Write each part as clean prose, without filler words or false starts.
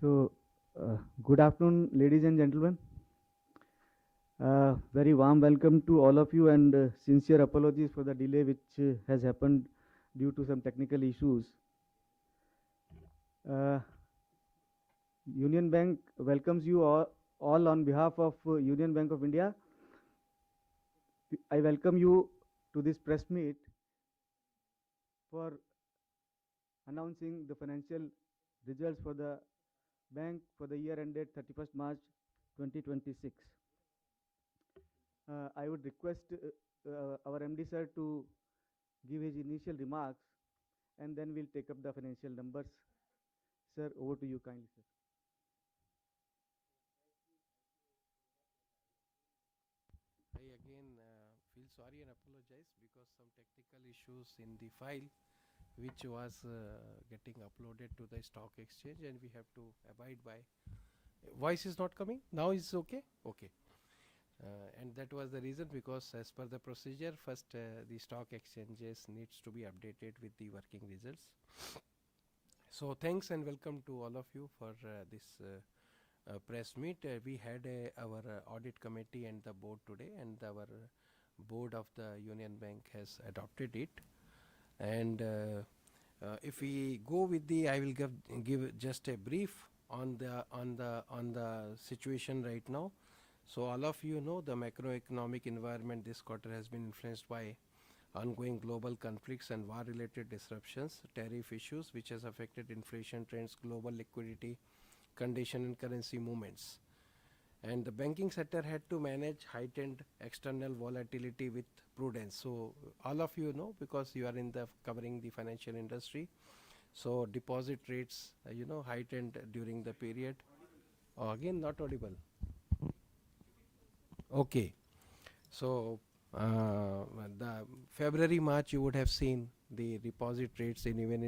So, good afternoon, ladies and gentlemen. Very warm welcome to all of you, and sincere apologies for the delay which has happened due to some technical issues. Uh, Union Bank welcomes you all on behalf of Union Bank of India. I welcome you to this press meet for announcing the financial results for the bank for the year ended 31st March 2026. I would request our MD sir to give his initial remarks, and then we'll take up the financial numbers. Sir, over to you kindly, sir. I again feel sorry and apologize because some technical issues in the file which was getting uploaded to the stock exchange, and we have to abide by. Voice is not coming? Now is okay? Okay. And that was the reason, because as per the procedure, first the stock exchanges needs to be updated with the working results. So thanks and welcome to all of you for this press meet. We had our audit committee and the board today, and our board of the Union Bank has adopted it. And if we go with the, I will give just a brief on the situation right now. So all of you know the macroeconomic environment this quarter has been influenced by ongoing global conflicts and war-related disruptions, tariff issues which has affected inflation trends, global liquidity condition and currency movements. And the banking sector had to manage heightened external volatility with prudence. So all of you know, because you are in the covering the financial industry, so deposit rates heightened during the period. Oh, again not audible. Okay. So the February March, you would have seen the deposit rates in even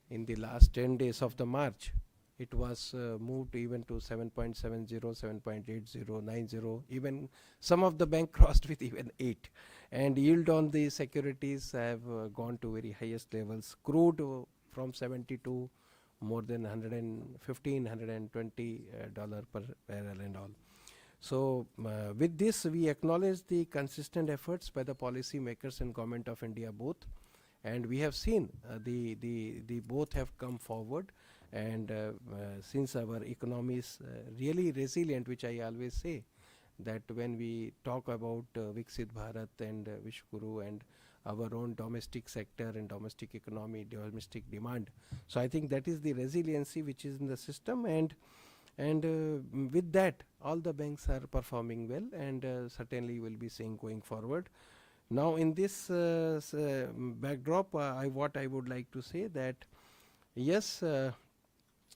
in the last 10 days of the March. It was moved even to 7.70, 7.80, 90. Even some of the bank crossed with even 8. And yield on the securities have gone to very highest levels. Crude from 70 to more than 115, $120 per barrel and all. So with this, we acknowledge the consistent efforts by the policy makers and government of India both, and we have seen the both have come forward. And since our economy is really resilient, which I always say, that when we talk about Viksit Bharat and Vishwaguru and our own domestic sector and domestic economy, domestic demand, so I think that is the resiliency which is in the system. And with that, all the banks are performing well, and certainly will be seeing going forward. Now in this backdrop, what I would like to say that yes,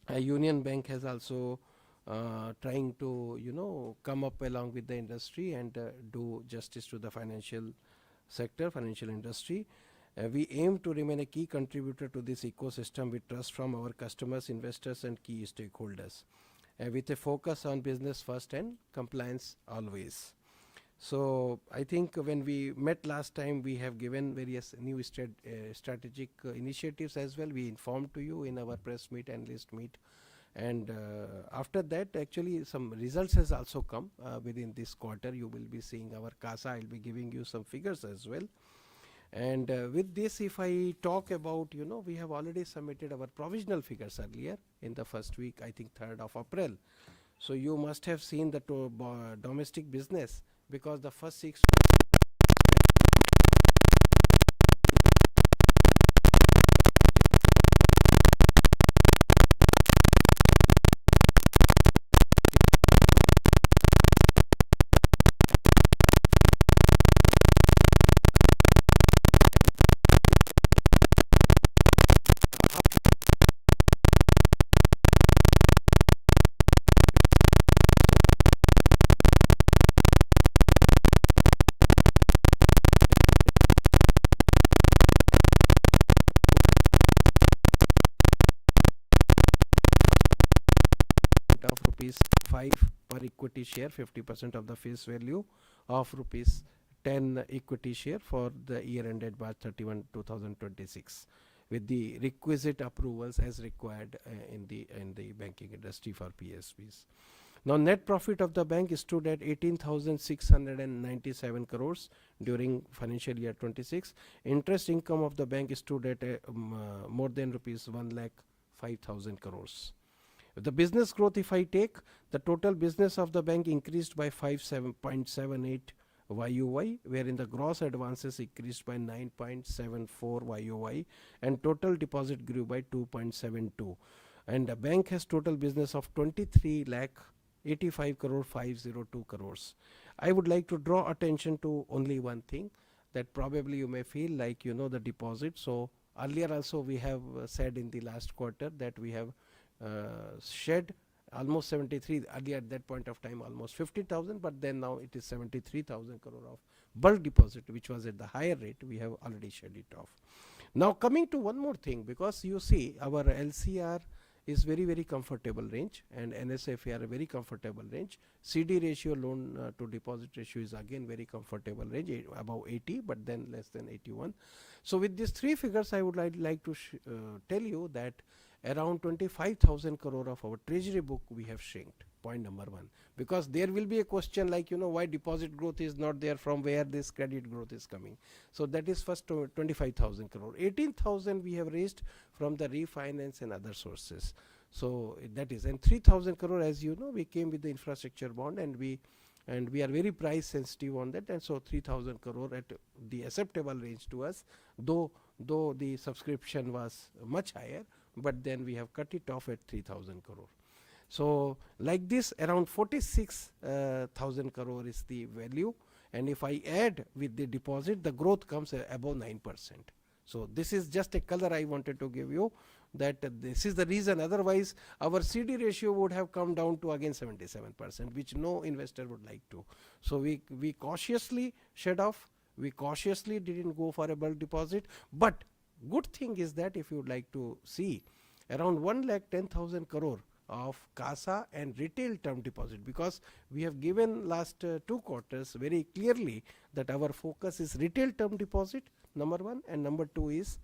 a Union Bank has also trying to come up along with the industry and do justice to the financial sector, financial industry. We aim to remain a key contributor to this ecosystem with trust from our customers, investors and key stakeholders, with a focus on business first and compliance always. So I think when we met last time, we have given various new strategic initiatives as well. We informed to you in our press meet, analyst meet. And after that, actually some results has also come within this quarter. You will be seeing our CASA. I'll be giving you some figures as well. And with this, if I talk about, we have already submitted our provisional figures earlier in the first week, I think 3rd of April. So you must have seen the domestic business, because the first 6 of rupees 5 per equity share, 50% of the face value of rupees 10 equity share for the year ended March 31, 2026. with the requisite approvals as required in the banking industry for PSBs. Now, net profit of the bank stood at 18,697 crores during financial year 26. Interest income of the bank stood at more than rupees 1 lakh 5,000 crores. The business growth, if I take, the total business of the bank increased by 5.78 YOY, wherein the gross advances increased by 9.74 YOY, and total deposit grew by 2.72. And the bank has total business of 23 lakh 85 crore 502 crores. I would like to draw attention to only one thing, that probably you may feel like the deposit. So earlier also we have said in the last quarter that we have shed almost 73, earlier at that point of time almost 50,000, but then now it is 73,000 crore of bulk deposit, which was at the higher rate. We have already shed it off. Now coming to one more thing, because you see our LCR is very comfortable range, and NSFR a very comfortable range. CD ratio, loan to deposit ratio, is again very comfortable range, above 80, but then less than 81. So with these three figures, I would like to tell you that around 25,000 crore of our treasury book we have shrinked. Point number one, because there will be a question like why deposit growth is not there, from where this credit growth is coming. So that is first 25,000 crore. 18,000 we have raised from the refinance and other sources. So that is, and 3,000 crore, as you know, we came with the infrastructure bond, and we are very price sensitive on that, and so 3,000 crore at the acceptable range to us, though the subscription was much higher, but then we have cut it off at 3,000 crore. So like this, around 46,000 crore is the value, and if I add with the deposit, the growth comes above 9%. So this is just a color I wanted to give you, that this is the reason. Otherwise our CD ratio would have come down to again 77%, which no investor would like to. So we cautiously shed off, we cautiously didn't go for a bulk deposit. But good thing is that if you would like to see, around 1,10,000 crore of CASA and retail term deposit, because we have given last 2 quarters very clearly that our focus is retail term deposit, number one, and number two is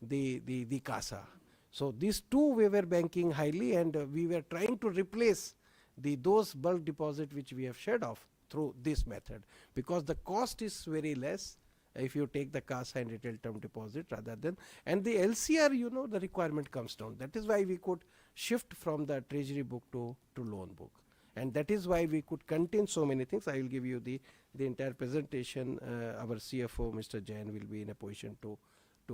the CASA. So these two we were banking highly, and we were trying to replace those bulk deposit which we have shed off through this method, because the cost is very less if you take the CASA and retail term deposit rather than, and the LCR, the requirement comes down. That is why we could shift from the treasury book to loan book, and that is why we could contain so many things. I will give you the entire presentation. Our CFO Mr. Jain will be in a position to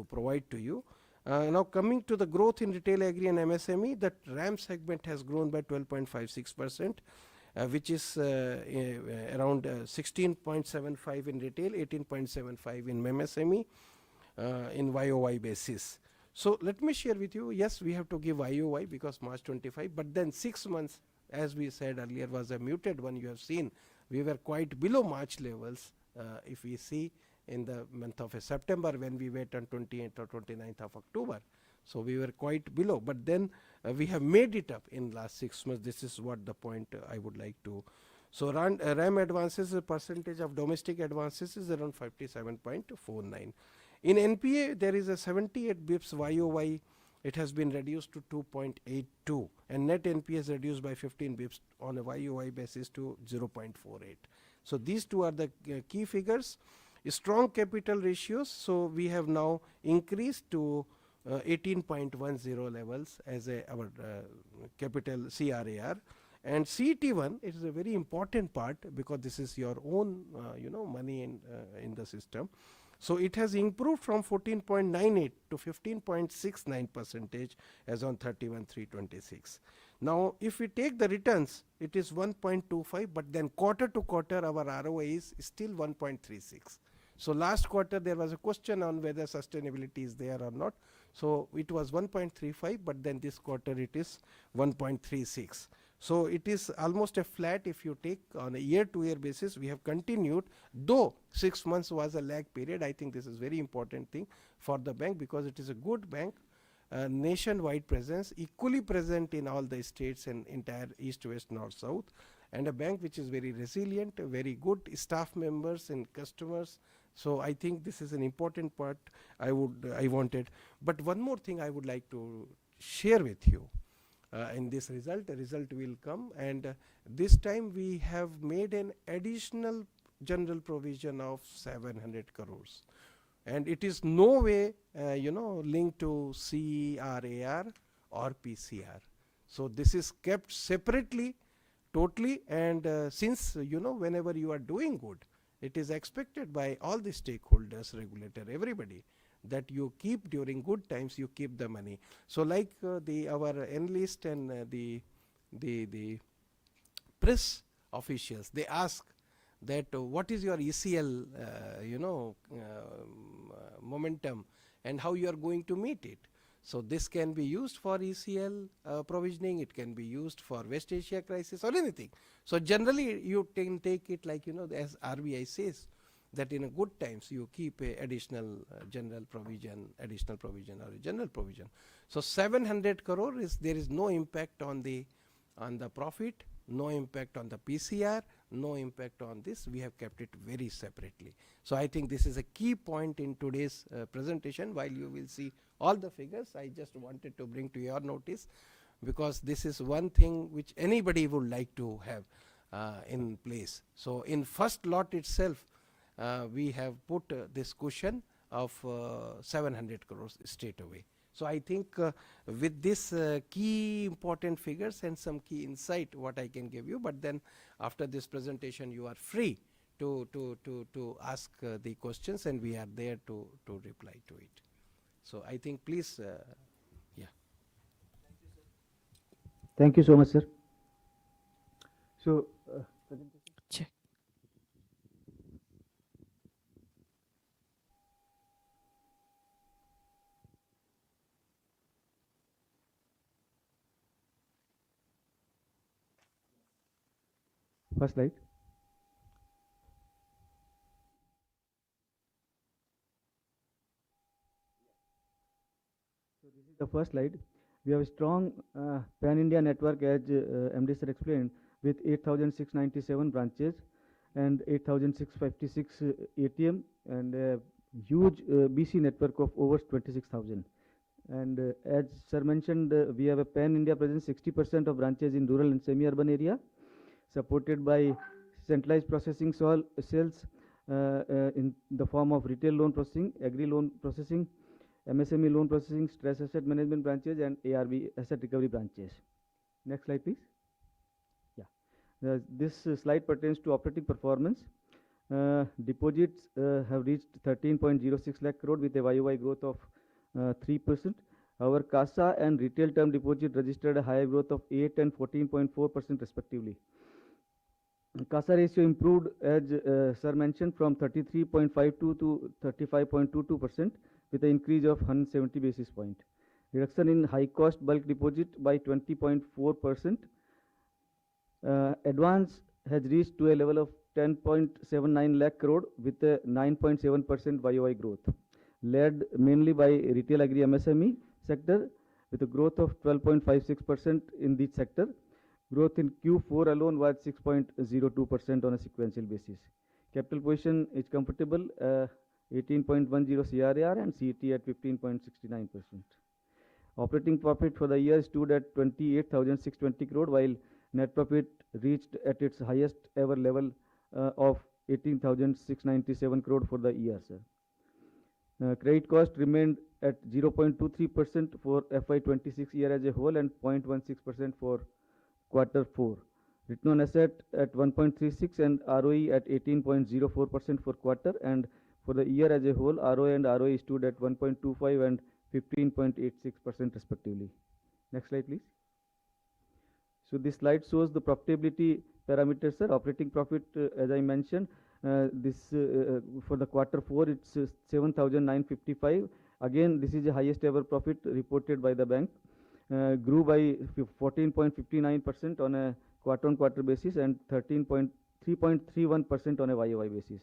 provide to you. Now coming to the growth in retail, agri and MSME, the RAM segment has grown by 12.56%. Which is around 16.75 in retail, 18.75 in MSME in YOY basis. So let me share with you, yes, we have to give YOY because March 25, but then 6 months, as we said earlier, was a muted one. You have seen we were quite below March levels. If we see in the month of September, when we wait on 28th or 29th of October, so we were quite below, but then we have made it up in last 6 months. This is what the point I would like to. So RAM advances, the percentage of domestic advances is around 57.49. In NPA, there is a 78 bips YOY. It has been reduced to 2.82, and net NPA is reduced by 15 bips on a YOY basis to 0.48. So these two are the key figures. Strong capital ratios. So we have now increased to 18.10 levels as our capital CRAR, and CET1 is a very important part, because this is your own money in the system. So it has improved from 14.98 to 15.69% as on 31/3/26. Now if we take the returns, it is 1.25, but then quarter to quarter our ROA is still 1.36. So last quarter there was a question on whether sustainability is there or not. So it was 1.35, but then this quarter it is 1.36. So it is almost a flat. If you take on a year-to-year basis, we have continued, though 6 months was a lag period. I think this is very important thing for the bank, because it is a good bank, nationwide presence, equally present in all the states and entire east, west, north, south, and a bank which is very resilient, very good staff members and customers. So I think this is an important part I wanted. But one more thing I would like to share with you. In this result, a result will come, and this time we have made an additional general provision of 700 crores, and it is no way linked to CRAR or PCR. So this is kept separately totally, and since whenever you are doing good, it is expected by all the stakeholders, regulator, everybody, that you keep during good times, you keep the money. So like the our analyst and the press officials, they ask that what is your ECL momentum and how you are going to meet it. So this can be used for ECL provisioning, it can be used for West Asia crisis or anything. So generally you can take it like, as RBI says, that in a good times you keep a additional general provision, additional provision or a general provision. So 700 crore is, there is no impact on the profit, no impact on the PCR, no impact on this. We have kept it very separately. So I think this is a key point in today's presentation. While you will see all the figures, I just wanted to bring to your notice, because this is one thing which anybody would like to have in place. So in first lot itself, we have put this cushion of 700 crores straight away. So I think with this key important figures and some key insight what I can give you, but then after this presentation you are free to ask the questions, and we are there to reply to it. So I think please, yeah. Thank you so much, sir. So, Check. first slide. So this is the first slide. We have a strong pan-India network, as MD sir explained, with 8,697 branches and 8,656 ATM, and a huge BC network of over 26,000. And as sir mentioned, we have a pan-India presence, 60% of branches in rural and semi-urban area, supported by centralized processing cells in the form of retail loan processing, agri loan processing, MSME loan processing, stress asset management branches, and ARB asset recovery branches. Next slide, please. Yeah, this slide pertains to operating performance. Deposits have reached 13.06 lakh crore with a YOY growth of 3%. Our CASA and retail term deposit registered a higher growth of 8 and 14.4% respectively. CASA ratio improved, as sir mentioned, from 33.52 to 35.22% with an increase of 170 basis point. Reduction in high cost bulk deposit by 20.4%. Advance has reached to a level of 10.79 lakh crore with a 9.7% YOY growth, led mainly by retail agri MSME sector with a growth of 12.56% in this sector. Growth in Q4 alone was 6.02% on a sequential basis. Capital position is comfortable, 18.10 CRAR and CET at 15.69%. Operating profit for the year stood at 28,620 crore, while net profit reached at its highest ever level of 18,697 crore for the year, sir. Credit cost remained at 0.23% for FY26 year as a whole and 0.16% for Q4. Return on asset at 1.36 and ROE at 18.04% for quarter, and for the year as a whole, ROA and ROE stood at 1.25 and 15.86% respectively. Next slide, please. So this slide shows the profitability parameters, sir. Operating profit, as I mentioned, for the Q4, it's 7,955. Again, this is the highest ever profit reported by the bank. Grew by 14.59% on a quarter-on-quarter basis and 3.31% on a YOY basis.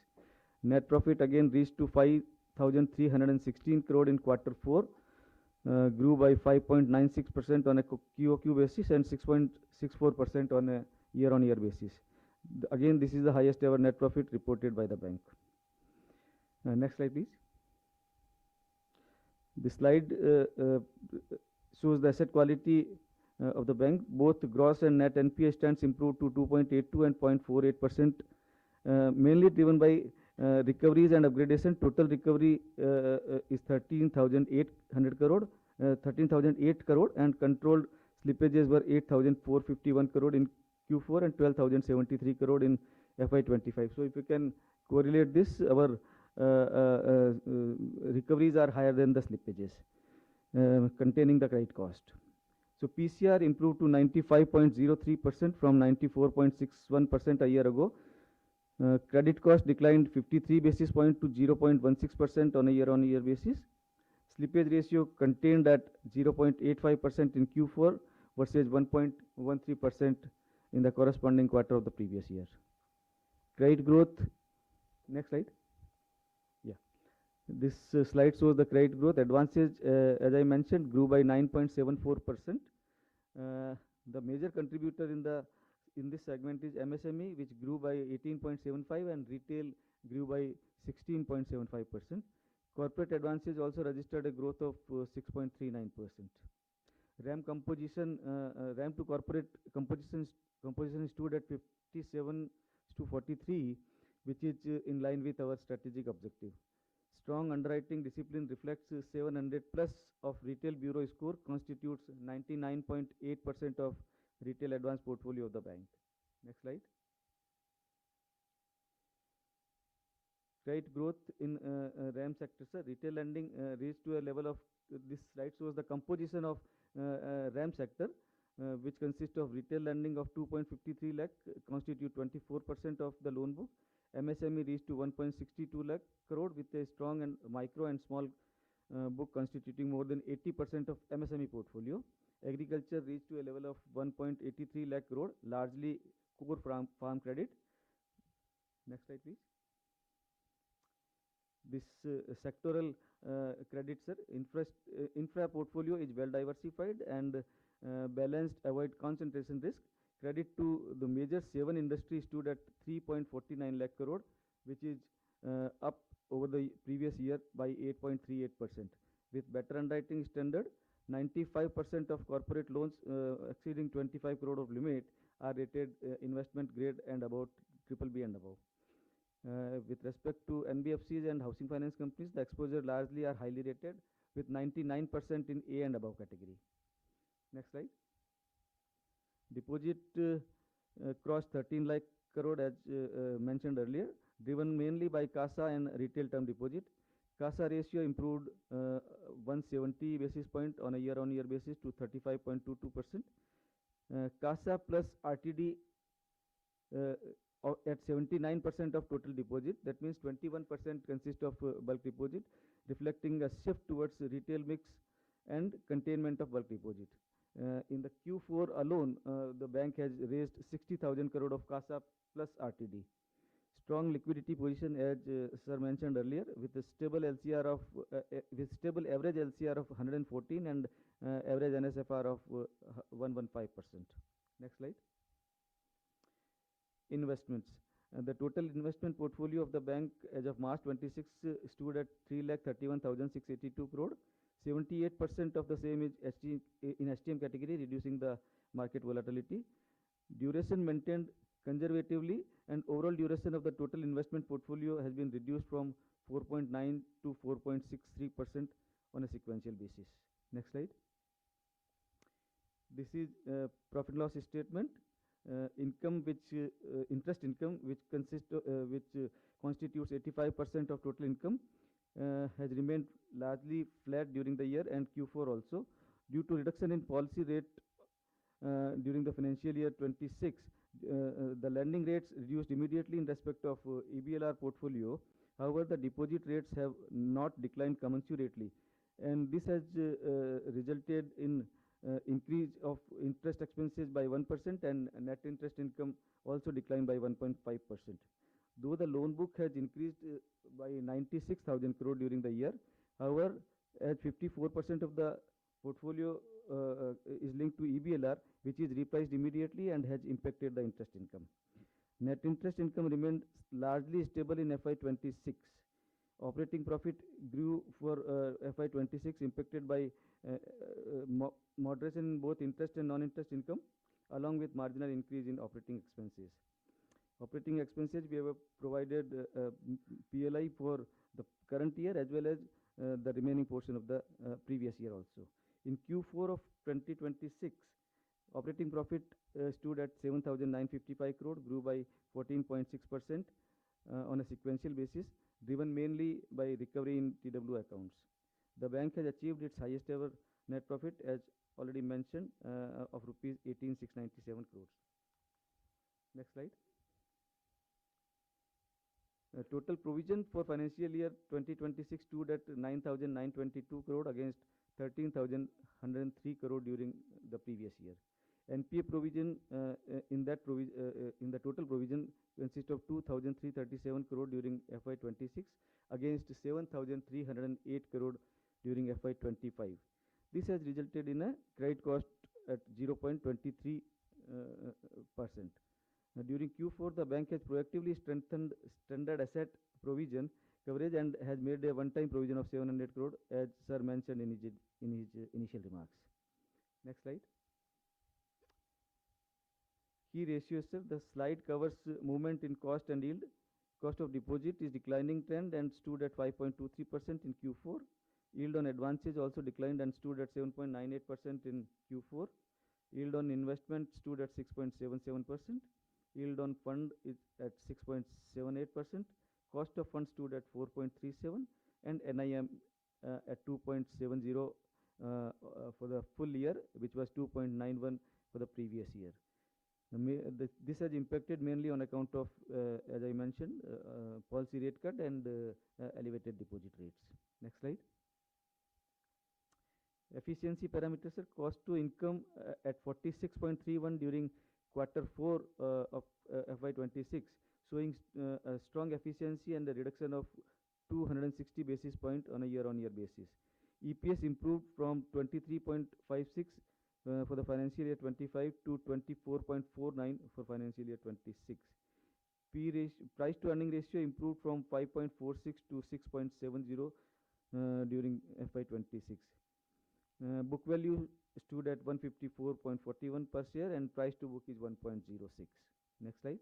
Net profit again reached to 5,316 crore in Q4. Grew by 5.96% on a QOQ basis and 6.64% on a year-on-year basis. Again, this is the highest ever net profit reported by the bank. Next slide, please. This slide shows the asset quality of the bank. Both gross and net NPA stands improved to 2.82 and 0.48%, mainly driven by recoveries and upgradation. Total recovery is 13,800 crore, 13,008 crore, and controlled slippages were 8,451 crore in Q4 and 12,073 crore in FY25. So if you can correlate this, our recoveries are higher than the slippages, containing the credit cost. So PCR improved to 95.03% from 94.61% a year ago. Credit cost declined 53 basis points to 0.16% on a year-on-year basis. Slippage ratio contained at 0.85% in Q4 versus 1.13% in the corresponding quarter of the previous year. Credit growth, next slide. Yeah, this slide shows the credit growth. Advances, as I mentioned, grew by 9.74%. The major contributor in this segment is MSME, which grew by 18.75%, and retail grew by 16.75%. Corporate advances also registered a growth of 6.39%. RAM composition, RAM to corporate composition stood at 57:43, which is in line with our strategic objective. Strong underwriting discipline reflects 700 plus of retail bureau score, constitutes 99.8% of retail advance portfolio of the bank. Next slide. Credit growth in RAM sector, sir. Retail lending reached to a level of, this slide shows the composition of RAM sector, which consists of retail lending of 2.53 lakh, constitute 24% of the loan book. MSME reached to 1.62 lakh crore with a strong and micro and small book constituting more than 80% of MSME portfolio. Agriculture reached to a level of 1.83 lakh crore, largely core farm credit. Next slide, please. This sectoral credit, sir. Infra portfolio is well diversified and balanced, avoid concentration risk. Credit to the major 7 industries stood at 3.49 lakh crore, which is up over the previous year by 8.38%. With better underwriting standard, 95% of corporate loans exceeding 25 crore of limit are rated investment grade and about BBB and above. With respect to NBFCs and housing finance companies, the exposure largely are highly rated with 99% in A and above category. Next slide. Deposit crossed 13 lakh crore as mentioned earlier, driven mainly by CASA and retail term deposit. CASA ratio improved 170 basis point on a year-on-year basis to 35.22%. CASA plus RTD at 79% of total deposit. That means 21% consists of bulk deposit, reflecting a shift towards retail mix and containment of bulk deposit. In the Q4 alone, the bank has raised 60,000 crore of CASA plus RTD. Strong liquidity position, as sir mentioned earlier, with a stable LCR of with stable average LCR of 114 and average NSFR of 115%. Next slide. Investments. The total investment portfolio of the bank as of March 26 stood at 3,31,682 crore. 78% of the same is in STM category, reducing the market volatility. Duration maintained conservatively, and overall duration of the total investment portfolio has been reduced from 4.9 to 4.63% on a sequential basis. Next slide. This is profit loss statement. Income, which interest income, which consists which constitutes 85% of total income, has remained largely flat during the year and Q4 also. Due to reduction in policy rate during the financial year 26, the lending rates reduced immediately in respect of EBLR portfolio. However, the deposit rates have not declined commensurately, and this has resulted in increase of interest expenses by 1% and net interest income also declined by 1.5%. Though the loan book has increased by 96,000 crore during the year, however, as 54% of the portfolio is linked to EBLR, which is repriced immediately and has impacted the interest income. Net interest income remained largely stable in FY26. Operating profit grew for FY26, impacted by moderation in both interest and non-interest income, along with marginal increase in operating expenses. Operating expenses, we have provided PLI for the current year as well as the remaining portion of the previous year also. In Q4 of 2026, operating profit stood at 7,955 crore, grew by 14.6% on a sequential basis, driven mainly by recovery in TW accounts. The bank has achieved its highest ever net profit, as already mentioned, of rupees 18,697 crores. Next slide. Total provision for financial year 2026 stood at 9,922 crore against 13,103 crore during the previous year. NPA provision in the total provision consists of 2,337 crore during FY26 against 7,308 crore during FY25. This has resulted in a credit cost at 0.23%. During Q4, the bank has proactively strengthened standard asset provision coverage and has made a one-time provision of 700 crore, as sir mentioned in his initial remarks. Next slide. Key ratios, sir. The slide covers movement in cost and yield. Cost of deposit is declining trend and stood at 5.23% in Q4. Yield on advances also declined and stood at 7.98% in Q4. Yield on investment stood at 6.77%. Yield on fund is at 6.78%. Cost of funds stood at 4.37 and NIM at 2.70 for the full year, which was 2.91 for the previous year. This has impacted mainly on account of, as I mentioned, policy rate cut and elevated deposit rates. Next slide. Efficiency parameters, sir. Cost to income at 46.31 during Q4 of FY26, showing a strong efficiency and a reduction of 260 basis points on a year-on-year basis. EPS improved from 23.56 for the financial year 25 to 24.49 for financial year 26. Price to earning ratio improved from 5.46 to 6.70 during FY26. Book value stood at 154.41 per share and price to book is 1.06. Next slide.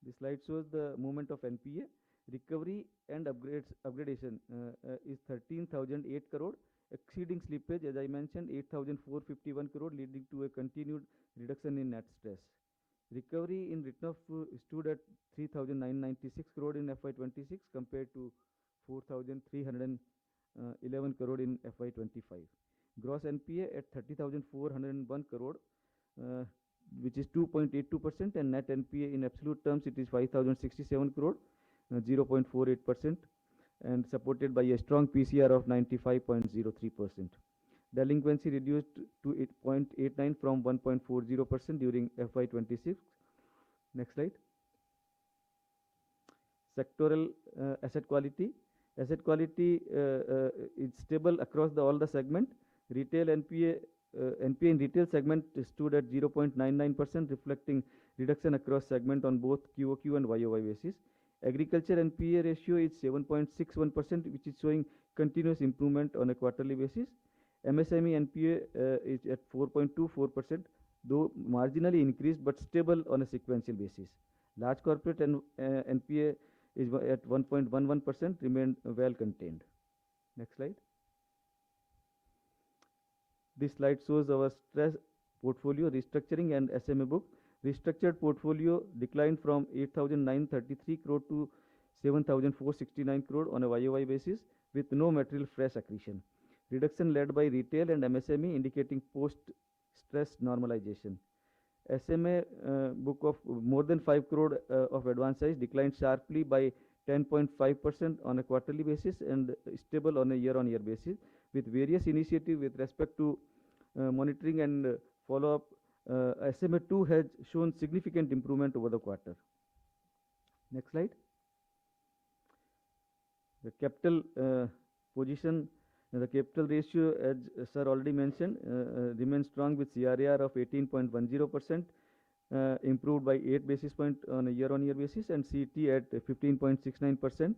This slide shows the movement of NPA. Recovery and upgradation is 13,008 crore, exceeding slippage, as I mentioned, 8,451 crore, leading to a continued reduction in net stress. Recovery in written off stood at 3,996 crore in FY26 compared to 4,311 crore in FY25. Gross NPA at 30,401 crore, which is 2.82%, and net NPA in absolute terms it is 5,067 crore, 0.48%, and supported by a strong PCR of 95.03%. Delinquency reduced to 8.89 from 1.40% during FY26. Next slide. Sectoral asset quality. Asset quality is stable across all the segment. Retail NPA in retail segment stood at 0.99%, reflecting reduction across segment on both QOQ and YOY basis. Agriculture NPA ratio is 7.61%, which is showing continuous improvement on a quarterly basis. MSME NPA is at 4.24%, though marginally increased but stable on a sequential basis. Large corporate NPA is at 1.11%, remained well contained. Next slide. This slide shows our stress portfolio restructuring and SMA book. Restructured portfolio declined from 8,933 crore to 7,469 crore on a YOY basis with no material fresh accretion. Reduction led by retail and MSME, indicating post-stress normalization. SMA book of more than 5 crore of advance size declined sharply by 10.5% on a quarterly basis and stable on a year-on-year basis, with various initiatives with respect to monitoring and follow-up. SMA2 has shown significant improvement over the quarter. Next slide. The capital position, the capital ratio, as sir already mentioned, remains strong with CRAR of 18.10%, improved by 8 basis point on a year-on-year basis, and CET at 15.69%,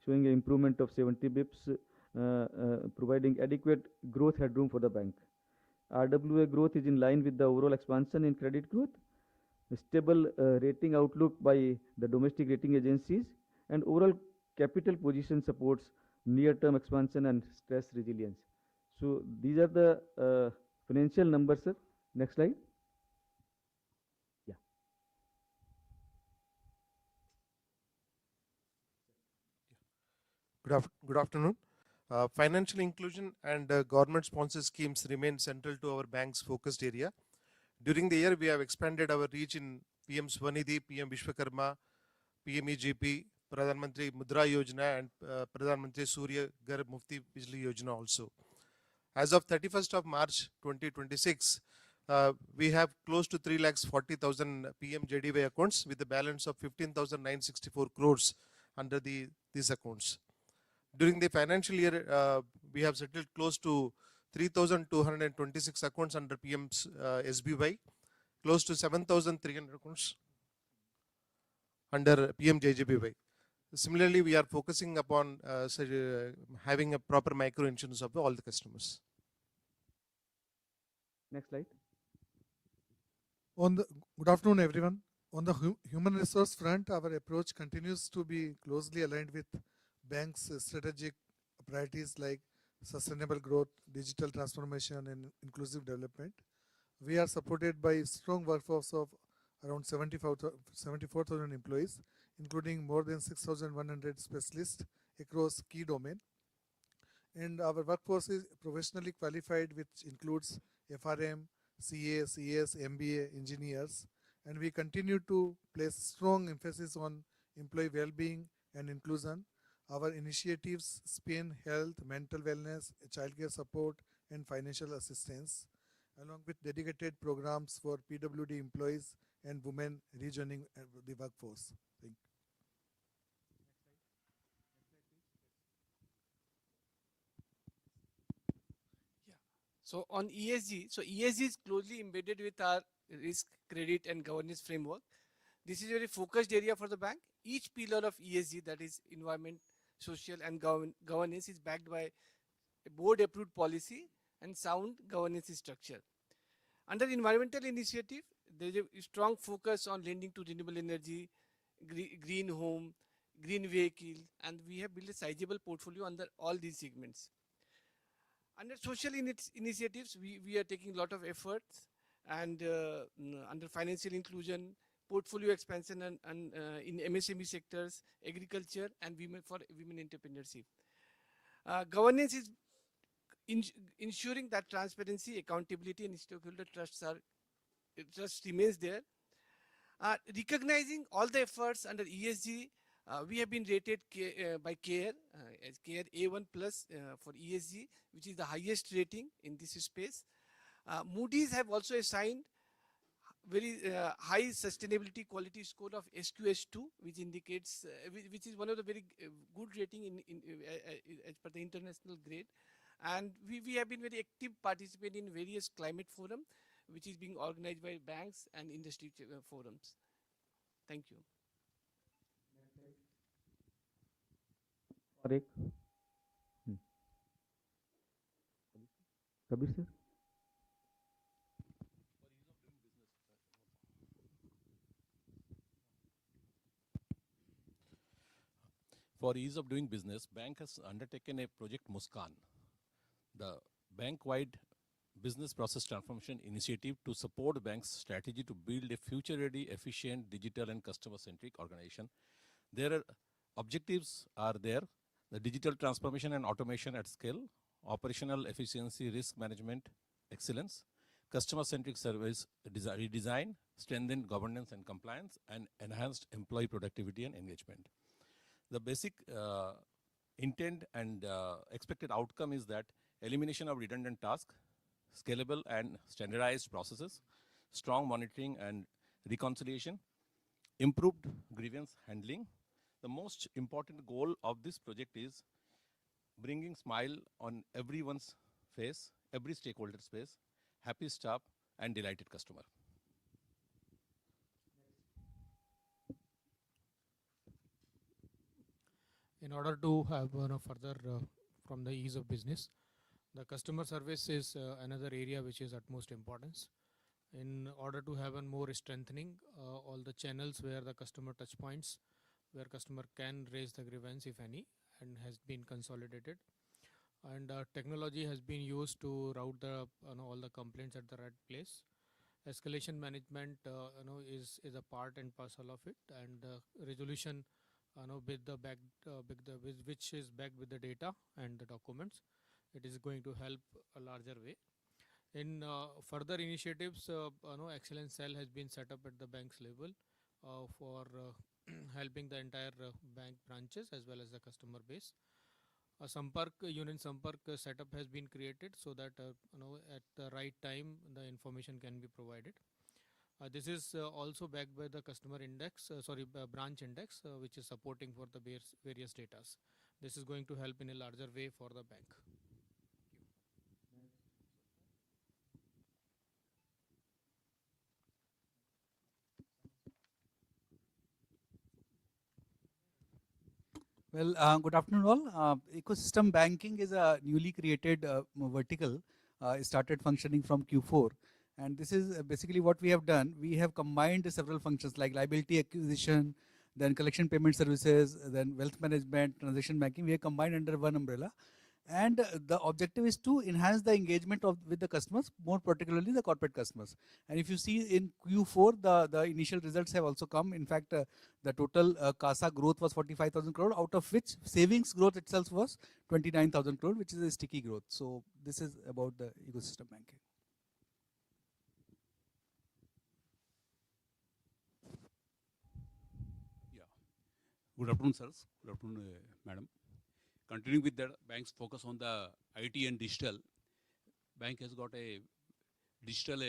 showing an improvement of 70 bips, providing adequate growth headroom for the bank. RWA growth is in line with the overall expansion in credit growth, a stable rating outlook by the domestic rating agencies, and overall capital position supports near-term expansion and stress resilience. So these are the financial numbers, sir. Next slide. Yeah. Good afternoon. Financial inclusion and government-sponsored schemes remain central to our bank's focused area. During the year, we have expanded our reach in PM Swanidhi, PM Vishwakarma, PMEGP, Pradhan Mantri Mudra Yojana, and Pradhan Mantri Surya Ghar Mufti Bijli Yojana also. As of 31st of March 2026, we have close to 3,40,000 PM JDY accounts with a balance of 15,964 crores under these accounts. During the financial year, we have settled close to 3,226 accounts under PM's SBY, close to 7,300 accounts under PM JJBY. Similarly, we are focusing upon having a proper micro insurance of all the customers. Next slide. Good afternoon, everyone. On the human resource front, our approach continues to be closely aligned with bank's strategic priorities like sustainable growth, digital transformation, and inclusive development. We are supported by a strong workforce of around 74,000 employees, including more than 6,100 specialists across key domains. And our workforce is professionally qualified, which includes FRM, CA, CS, MBA, engineers. And we continue to place strong emphasis on employee well-being and inclusion. Our initiatives span health, mental wellness, childcare support, and financial assistance, along with dedicated programs for PWD employees and women rejoining the workforce. Thank you. Yeah. So on ESG, ESG is closely embedded with our risk, credit, and governance framework. This is a very focused area for the bank. Each pillar of ESG, that is environment, social, and governance, is backed by a board-approved policy and sound governance structure. Under environmental initiative, there is a strong focus on lending to renewable energy, green home, green vehicle, and we have built a sizable portfolio under all these segments. Under social initiatives, we are taking a lot of efforts, and under financial inclusion, portfolio expansion, and in MSME sectors, agriculture, and for women entrepreneurship. Governance is ensuring that transparency, accountability, and stakeholder trust remains there. Recognizing all the efforts under ESG, we have been rated by CARE as CARE A1 plus for ESG, which is the highest rating in this space. Moody's have also assigned very high sustainability quality score of SQS2, which indicates which is one of the very good rating as per the international grade. And we have been very active participant in various climate forum, which is being organized by banks and industry forums. Thank you. Kabir sir. For ease of doing business, bank has undertaken a project Muskan, the bank-wide business process transformation initiative to support the bank's strategy to build a future-ready, efficient, digital, and customer-centric organization. Their objectives are there: the digital transformation and automation at scale, operational efficiency, risk management, excellence, customer-centric service redesign, strengthened governance and compliance, and enhanced employee productivity and engagement. The basic intent and expected outcome is that elimination of redundant tasks, scalable and standardized processes, strong monitoring and reconciliation, improved grievance handling. The most important goal of this project is bringing smile on everyone's face, every stakeholder's face, happy staff, and delighted customer. in order to have further from the ease of business. The customer service is another area which is utmost importance. In order to have a more strengthening all the channels where the customer touch points, where customer can raise the grievance if any, and has been consolidated. And technology has been used to route the all the complaints at the right place. Escalation management is a part and parcel of it, and resolution with the with which is backed with the data and the documents. It is going to help a larger way. In further initiatives, excellence cell has been set up at the bank's level for helping the entire bank branches as well as the customer base. A Sampark Union Sampark setup has been created so that at the right time the information can be provided. This is also backed by the customer index, branch index, which is supporting for the various data. This is going to help in a larger way for the bank. Well, good afternoon all. Ecosystem banking is a newly created vertical. It started functioning from Q4. And this is basically what we have done. We have combined several functions like liability acquisition, then collection payment services, then wealth management, transaction banking. We have combined under one umbrella. And the objective is to enhance the engagement with the customers, more particularly the corporate customers. And if you see in Q4, the initial results have also come. In fact, the total CASA growth was 45,000 crore, out of which savings growth itself was 29,000 crore, which is a sticky growth. So this is about the ecosystem banking. Yeah. Good afternoon, sirs. Good afternoon, madam. Continuing with the bank's focus on the IT and digital, bank has got a digital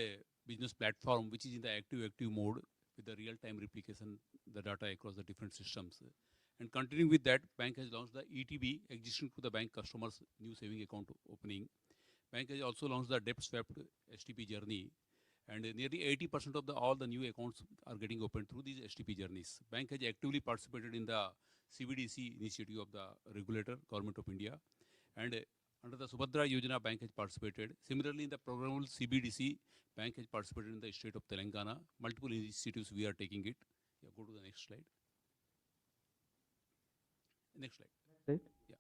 business platform which is in the active mode with the real-time replication the data across the different systems. And continuing with that, bank has launched the ETB existing to the bank customers new saving account opening. Bank has also launched the debt swapped STP journey, and nearly 80% of all the new accounts are getting opened through these STP journeys. Bank has actively participated in the CBDC initiative of the regulator, Government of India. And under the Subhadra Yojana, bank has participated. Similarly, in the programmable CBDC, bank has participated in the state of Telangana. Multiple initiatives we are taking it. Yeah, go to the next slide. Next slide. Right. Yeah.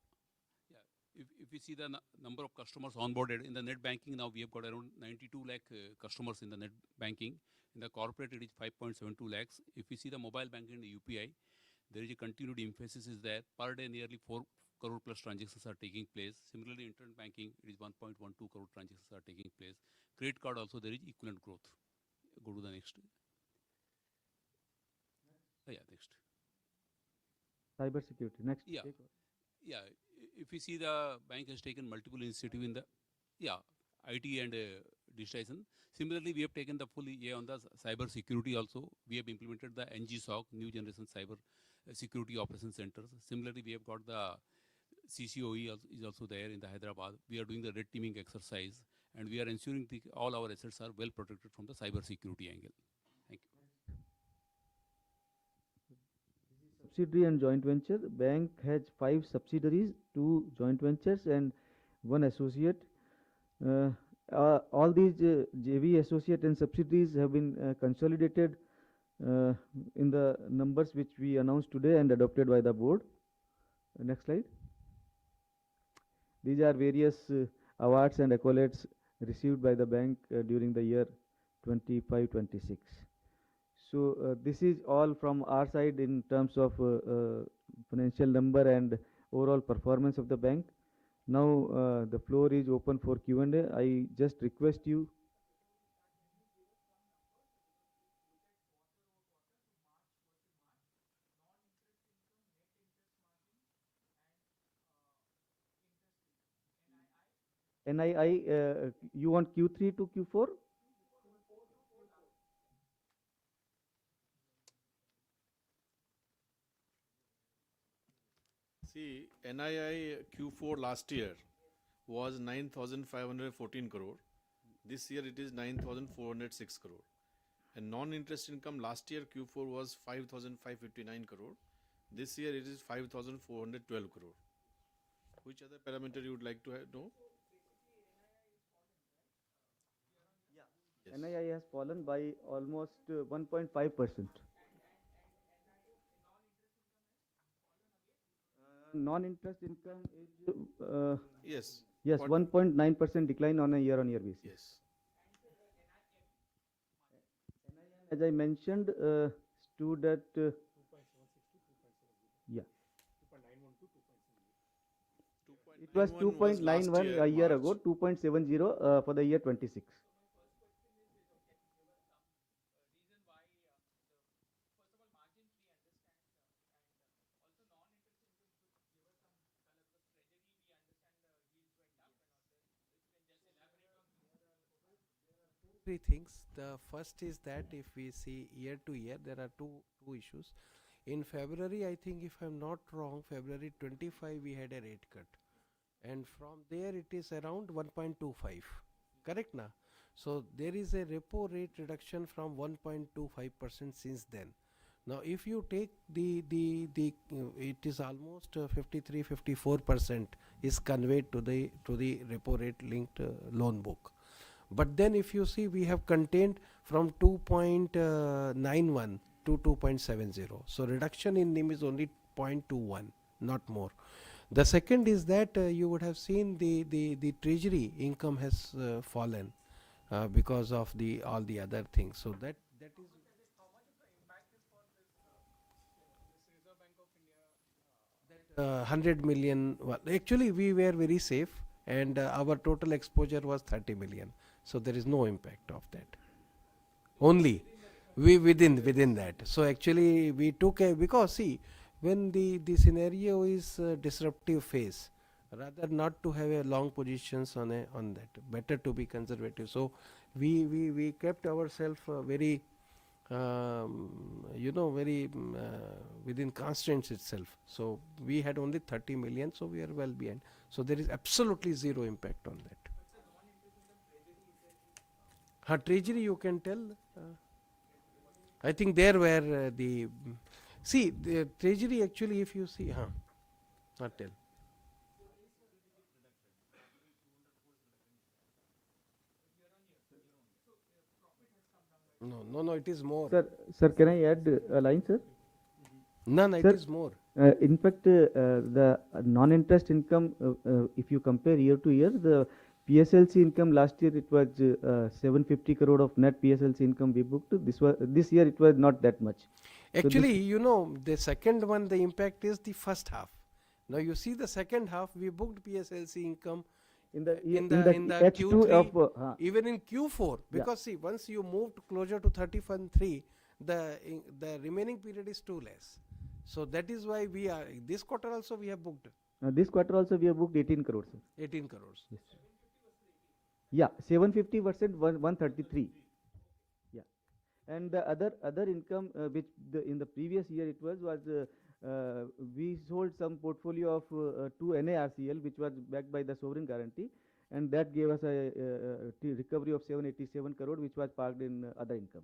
Yeah. If we see the number of customers onboarded in the net banking, now we have got around 92 lakh customers in the net banking. In the corporate, it is 5.72 lakhs. If we see the mobile banking and the UPI, there is a continued emphasis is there. Per day, nearly 4 crore plus transactions are taking place. Similarly, internet banking, it is 1.12 crore transactions are taking place. Credit card also, there is equivalent growth. Go to the next. Yeah, next. Cyber security. Next. Yeah. Yeah. If you see, the bank has taken multiple initiatives in the IT and digitization. Similarly, we have taken the full on the cyber security also. We have implemented the NGSOC, New Generation Cyber Security Operations Centers. Similarly, we have got the CCOE is also there in the Hyderabad. We are doing the red teaming exercise, and we are ensuring all our assets are well protected from the cyber security angle. Thank you. Subsidiary and joint venture. Bank has 5 subsidiaries, 2 joint ventures, and 1 associate. All these JV associate and subsidiaries have been consolidated in the numbers which we announced today and adopted by the board. Next slide. These are various awards and accolades received by the bank during the year 25-26. So this is all from our side in terms of financial number and overall performance of the bank. Now the floor is open for Q&A. I just request you. NII, you want Q3 to Q4? See, NII Q4 last year was 9,514 crore. This year it is 9,406 crore. And non-interest income last year Q4 was 5,559 crore. This year it is 5,412 crore. Which other parameter you would like to know? Yes. NII has fallen by almost 1.5%. Non-interest income is Yes. yes, What- 1.9% decline on a year-on-year basis. Yes. As I mentioned, stood at yeah, it was 2.91 a year ago, 2.70 for the year 26. Three things. The first is that if we see year to year, there are two issues. In February, I think if I'm not wrong, February 25 we had a rate cut, and from there it is around 1.25. Correct na? So there is a repo rate reduction from 1.25% since then. Now, if you take the it is almost 53-54% is conveyed to the repo rate linked loan book. But then if you see, we have contained from 2.91 to 2.70. So reduction in NIM is only 0.21, not more. The second is that you would have seen the treasury income has fallen because of all the other things. So that is 100 million. Well, actually, we were very safe, and our total exposure was 30 million. So there is no impact of that. Only we within that. So actually, we took a, because see, when the scenario is disruptive phase, rather not to have a long positions on that, better to be conservative. So we kept ourselves very very within constraints itself. So we had only 30 million, so we are well behind. So there is absolutely zero impact on that. Treasury, you can tell. I think there were the treasury actually, if you see, not tell. No, it is more. Sir, can I add a line, sir? No, it Sir, is more. In fact, the non-interest income, if you compare year to year, the PSLC income last year it was 750 crore of net PSLC income we booked. This year it was not that much. Actually, the second one, the impact is the first half. Now you see the second half, we booked PSLC income in the Q3, H2 of even in Q4, because see, once you moved closer to 31/3, the remaining period is too less. So that is why we are, this quarter also we have booked this quarter also we have booked 18 crores. Sir. 18 crores. Yes. Yeah, 750 versus 133. Yeah, and the other income which in the previous year it was we sold some portfolio of to NARCL which was backed by the sovereign guarantee, and that gave us a recovery of 787 crore which was parked in other income.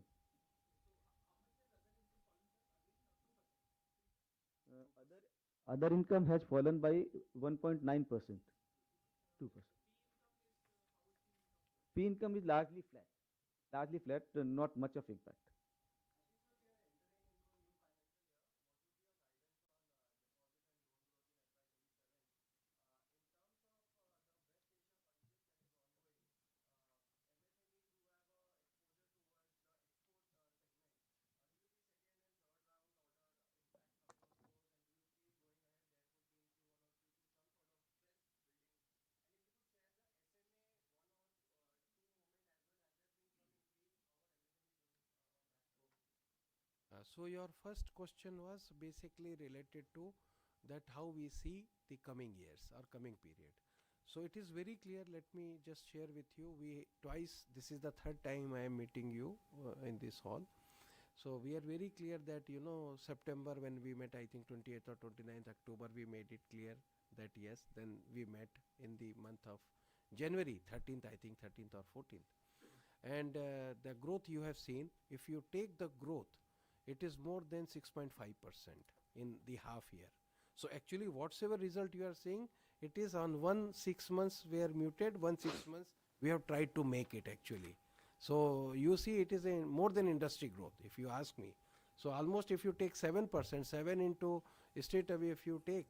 Other income has fallen by 1.9%, 2%. Fee income is largely flat, not much of impact. So your first question was basically related to that how we see the coming years or coming period. So it is very clear. Let me just share with you. This is the third time I am meeting you in this hall. So we are very clear that, September when we met, I think 28th or 29th October, we made it clear that yes, then we met in the month of January 13th, I think 13th or 14th. And the growth you have seen, if you take the growth, it is more than 6.5%. in the half year. So actually whatsoever result you are seeing, it is on 1 6 months we are muted, 1 6 months we have tried to make it actually. So you see it is a more than industry growth if you ask me. So almost if you take 7%, 7 into straight away if you take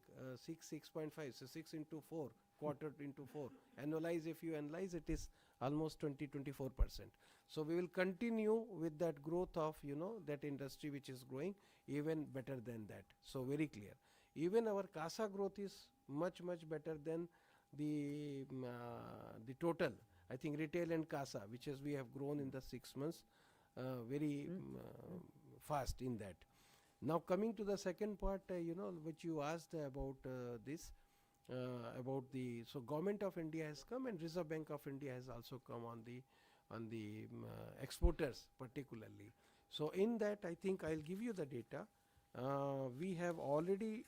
6.5, so 6 into 4, quarter into 4, annualize if you analyze it is almost 24%. So we will continue with that growth of that industry which is growing even better than that. So very clear. Even our CASA growth is much better than the total. I think retail and CASA, which is we have grown in the 6 months very fast in that. Now coming to the second part, which you asked about this, about the, so Government of India has come and Reserve Bank of India has also come on the exporters particularly. So in that I think I'll give you the data. We have already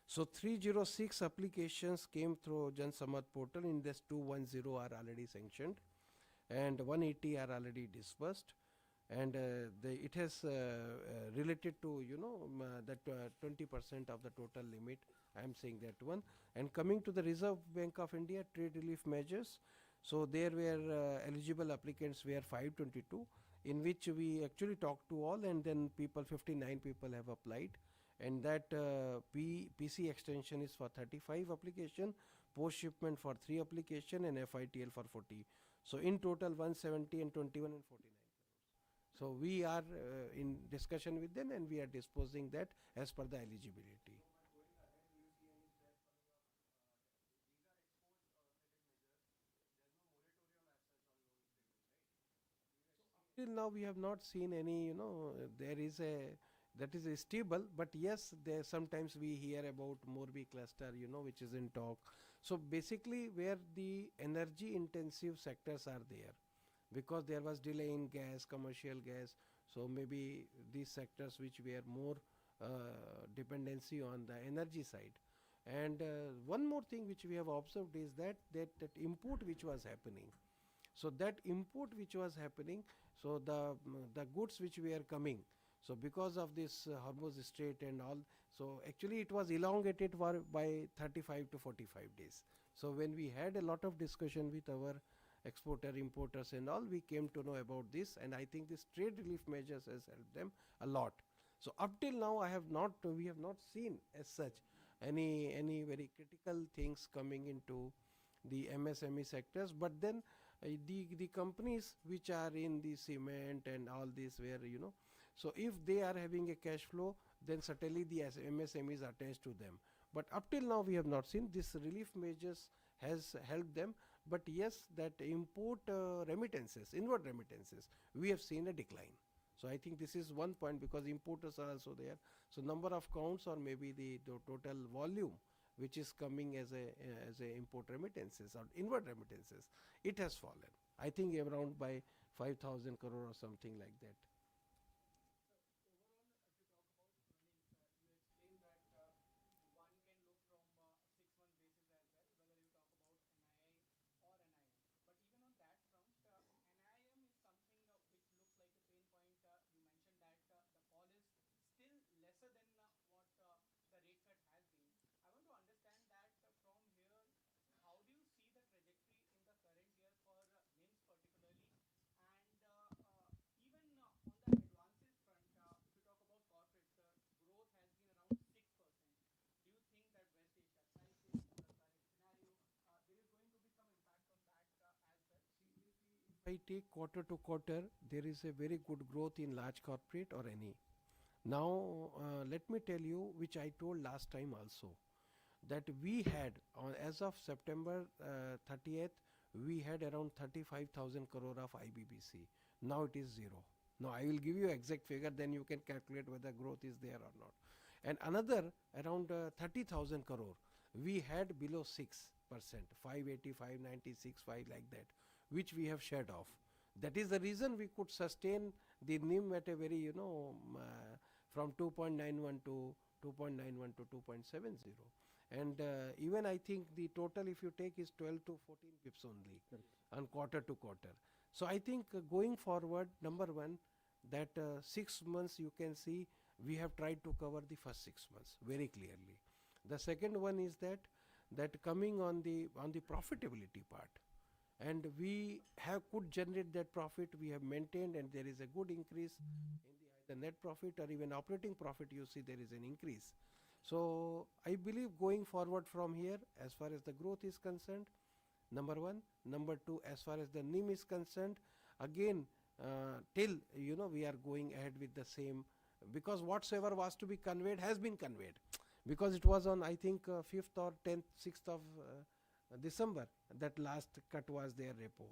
so 306 applications came through Jan Samad portal. In this 210 are already sanctioned and 180 are already disbursed, and it has related to that 20% of the total limit. I am saying that one. And coming to the Reserve Bank of India trade relief measures, so there were eligible applicants were 522, in which we actually talked to all, and then 59 people have applied, and that PC extension is for 35 application, post shipment for 3 application, and FITL for 40. So in total 170 and 21 and 49. So we are in discussion with them and we are disposing that as per the eligibility. Till now we have not seen any, there is a, that is a stable, but yes, there sometimes we hear about Morbi cluster, which is in talk. So basically where the energy intensive sectors are there, because there was delay in gas, commercial gas, so maybe these sectors which were more dependency on the energy side. And one more thing which we have observed is that import which was happening. So that import which was happening, so the goods which were coming, so because of this Hormuz Strait and all, so actually it was elongated by 35 to 45 days. So when we had a lot of discussion with our exporter, importers and all, we came to know about this, and I think this trade relief measures has helped them a lot. So up till now we have not seen as such any very critical things coming into the MSME sectors, but then the companies which are in the cement and all this where so if they are having a cash flow, then certainly the MSMEs attached to them. But up till now we have not seen this relief measures has helped them. But yes, that import remittances, inward remittances, we have seen a decline. So I think this is one point, because importers are also there. So number of counts or maybe the total volume which is coming as a import remittances or inward remittances, it has fallen. I think around by 5,000 crore or something like that. If I take quarter to quarter, there is a very good growth in large corporate or any. Now, let me tell you, which I told last time also, that we had, as of September 30th, we had around 35,000 crore of IBBC. Now it is 0. Now I will give you exact figure, then you can calculate whether growth is there or not. And another around 30,000 crore, we had below 6%, 580, 596, 5 like that, which we have shed off. That is the reason we could sustain the NIM at a very, from 2.91 to 2.91 to 2.70. And even I think the total, if you take, is 12 to 14 pips only. on quarter to quarter. So I think going forward, number one, that 6 months you can see we have tried to cover the first 6 months very clearly. The second one is that coming on the profitability part, and we could generate that profit, we have maintained, and there is a good increase in the net profit or even operating profit. You see there is an increase. So I believe going forward from here, as far as the growth is concerned, number one. Number two, as far as the NIM is concerned, again, till we are going ahead with the same, because whatsoever was to be conveyed has been conveyed, because it was on, I think, 5th or 10th, 6th of December that last cut was their repo.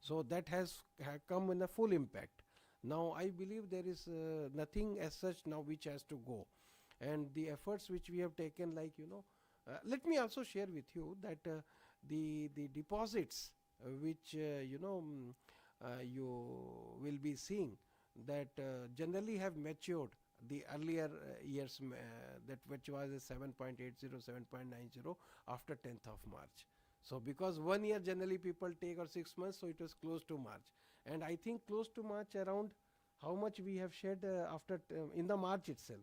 So that has come in a full impact. Now I believe there is nothing as such now which has to go, and the efforts which we have taken, like let me also share with you that the deposits which you will be seeing that generally have matured the earlier years, that which was a 7.80, 7.90 after 10th of March. So because 1 year generally people take, or 6 months, so it was close to March. And I think close to March, around how much we have shed after in the March itself?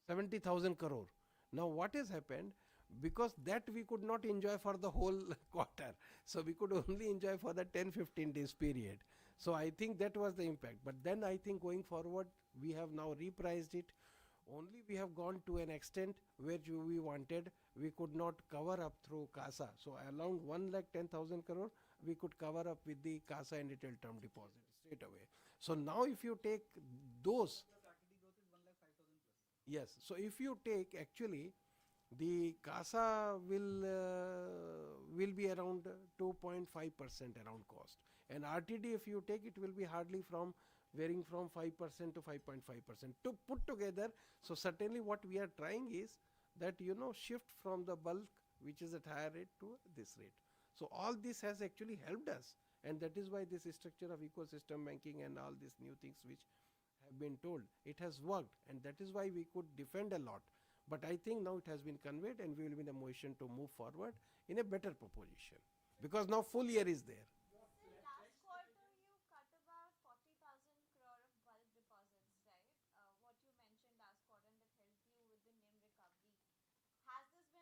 70,000 crore. Now what has happened? Because that we could not enjoy for the whole quarter. So we could only enjoy for the 10-15 days period. So I think that was the impact. But then I think going forward, we have now repriced it. Only we have gone to an extent where we wanted, we could not cover up through CASA. So around 1,10,000 crore, we could cover up with the CASA and retail term deposit straight away. So now if you take those, yes, so if you take actually the CASA will be around 2.5% around cost, and RTD if you take, it will be hardly varying from 5% to 5.5% to put together. So certainly what we are trying is that shift from the bulk, which is at higher rate, to this rate. So all this has actually helped us, and that is why this structure of ecosystem banking and all these new things which have been told, it has worked, and that is why we could defend a lot. But I think now it has been conveyed, and we will be in a motion to move forward in a better proposition, because now full year is there. Last quarter, you cut about 40,000 crore of bulk deposits, right? What you mentioned last quarter, and that helped you with the NIM recovery. Had that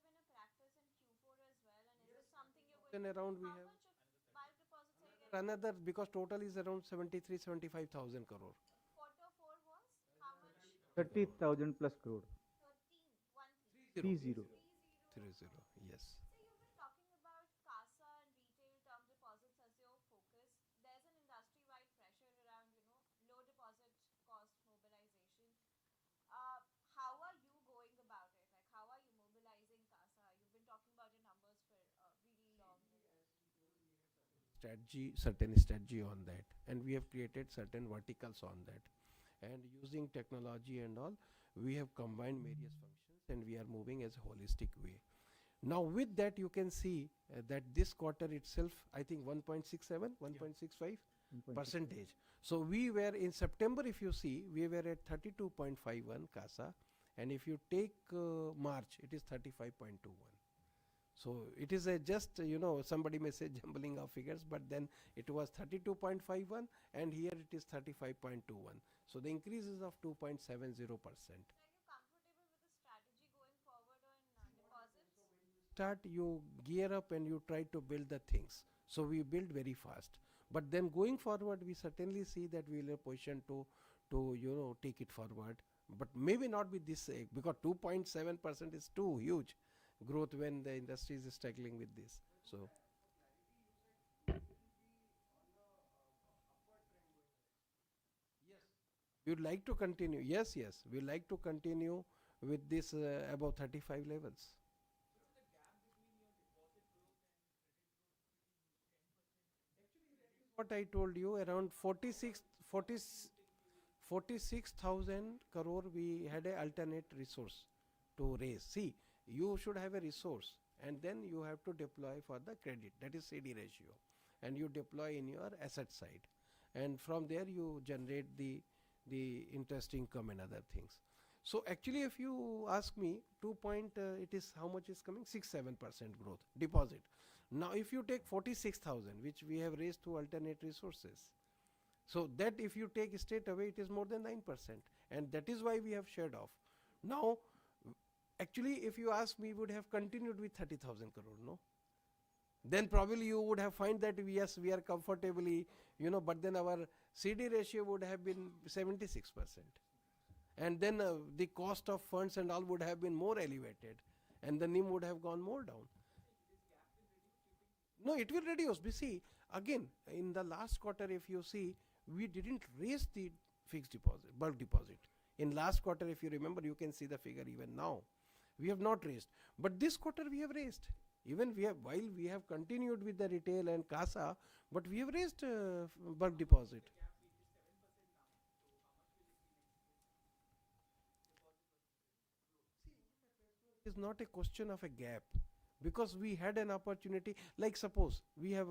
been a practice in Q4 as well? And is this something you're going Then to around do? we How have much of bulk deposits are you getting? another, because total is around 75,000 crore. Quarter 4 was how much? 30,000 plus crore. 13, 1 3. 30. 30, yes. So you've been talking about CASA and retail term deposits as your focus. There's an industry-wide pressure around, low deposit cost mobilization. How are you going about it? Like, how are you mobilizing CASA? You've been talking about your numbers for really long. Certain strategy on that, and we have created certain verticals on that, and using technology and all, we have combined various functions, and we are moving as a holistic way. Now with that, you can see that this quarter itself, I think 1.67, 1.65 percentage. So we were in September, if you see, we were at 32.51 CASA, and if you take March, it is 35.21. So it is just, somebody may say jumbling of figures, but then it was 32.51, and here it is 35.21. So the increase is of 2.70%. So are you comfortable with the strategy going forward on deposits? Start, you gear up and you try to build the things. So we build very fast. But then going forward, we certainly see that we will be positioned to take it forward. But maybe not with this, because 2.7% is too huge growth when the industry is struggling with this. So we would like to continue. Yes, we would like to continue with this above 35 levels. What I told you, around 46,000 crore we had a alternate resource to raise. See, you should have a resource, and then you have to deploy for the credit, that is CD ratio, and you deploy in your asset side, and from there you generate the interest income and other things. So actually, if you ask me, it is how much is coming? 6-7% growth deposit. Now, if you take 46,000, which we have raised through alternate resources, so that if you take straight away, it is more than 9%, and that is why we have shared off. Now, actually, if you ask me, would have continued with 30,000 crore, no? Then probably you would have find that yes, we are comfortably, but then our CD ratio would have been 76%. And then the cost of funds and all would have been more elevated, and the NIM would have gone more down. No, it will reduce. We see, again, in the last quarter, if you see, we didn't raise the fixed deposit, bulk deposit. In last quarter, if you remember, you can see the figure even now. We have not raised. But this quarter we have raised. Even while we have continued with the retail and CASA, but we have raised bulk deposit. It is not a question of a gap, because we had an opportunity. Like suppose we have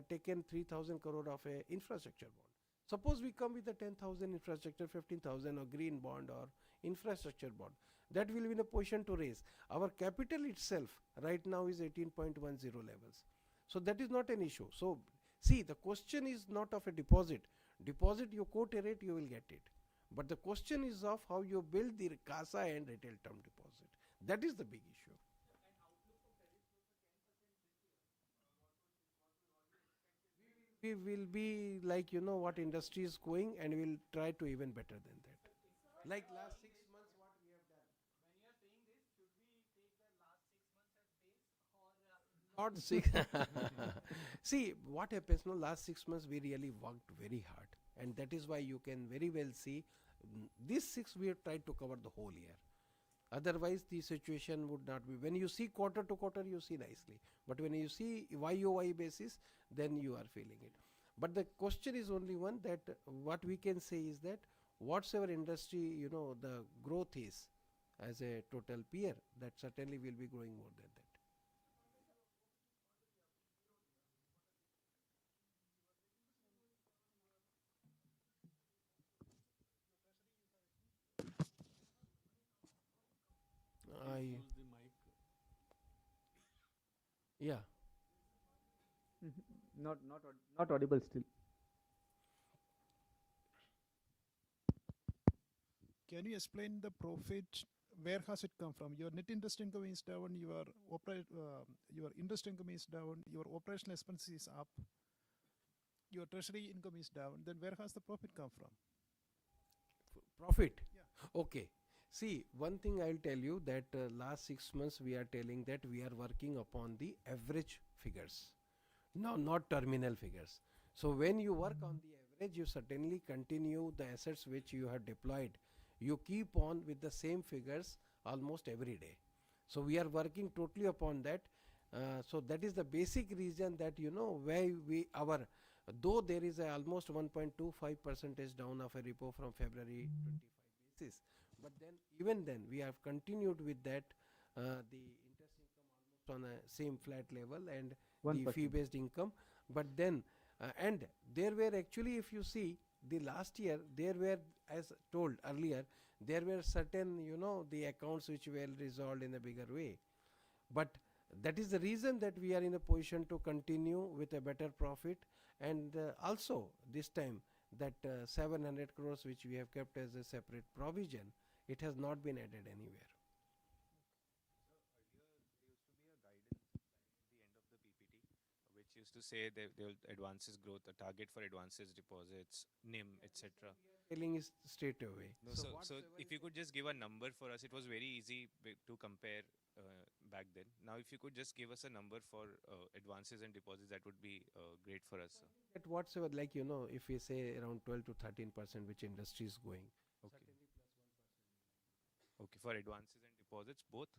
taken 3,000 crore of a infrastructure bond. Suppose we come with a 10,000 infrastructure, 15,000 or green bond or infrastructure bond. That will be in a position to raise. Our capital itself right now is 18.10 levels. So that is not an issue. So see, the question is not of a deposit. Deposit, you quote a rate, you will get it. But the question is of how you build the CASA and retail term deposit. That is the big issue. We will be like, what industry is going, and we will try to even better than that. Like last 6 months, what we have done. When you are saying this, should we take the last 6 months as base or? Not 6. See, what happens now, last 6 months, we really worked very hard. And that is why you can very well see, this 6 we have tried to cover the whole year. Otherwise, the situation would not be. When you see quarter to quarter, you see nicely. But when you see YOY basis, then you are feeling it. But the question is only one, that what we can say is that whatsoever industry, the growth is as a total peer, that certainly will be growing more than that. Use the mic. Yeah. Not audible still. Can you explain the profit? Where has it come from? Your net interest income is down. Your interest income is down. Your operational expense is up. Your treasury income is down. Then where has the profit come from? Profit? Yeah. Okay. See, one thing I'll tell you, that last 6 months we are telling that we are working upon the average figures. No, not terminal figures. So when you work on the average, you certainly continue the assets which you have deployed. You keep on with the same figures almost every day. So we are working totally upon that. So that is the basic reason that, where though there is a almost 1.25% down of a repo from February 25 basis, but then even then we have continued with that, the interest income almost on a same flat level, and 1%. the fee based income. But then and there were actually, if you see the last year, there were, as told earlier, there were certain, the accounts which were resolved in a bigger way. But that is the reason that we are in a position to continue with a better profit. And also this time, that 700 crores which we have kept as a separate provision, it has not been added anywhere. Which used to say they will advances growth, a target for advances, deposits, NIM, etc. Telling is straight away. No, so if you could just give a number for us, it was very easy to compare back then. Now, if you could just give us a number for advances and deposits, that would be great for us. At whatsoever, like, if we say around 12 to 13%, which industry is going. Okay. Okay, for advances and deposits, both?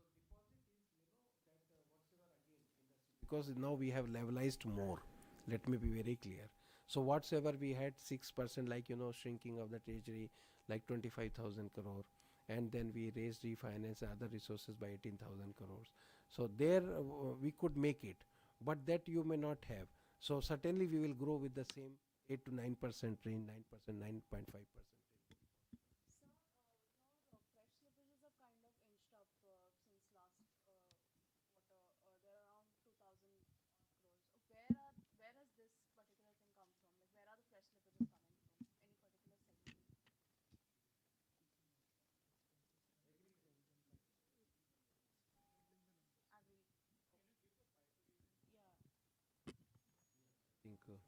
Because now we have levelized more. Let me be very clear. So whatsoever we had 6%, like, shrinking of the treasury, like 25,000 crore, and then we raised refinance other resources by 18,000 crores. So there we could make it, but that you may not have. So certainly we will grow with the same 8 to 9% range, 9%, 9.5%. Fresh slippages have kind of inched up since last quarter. They're around 2,000 crores. think.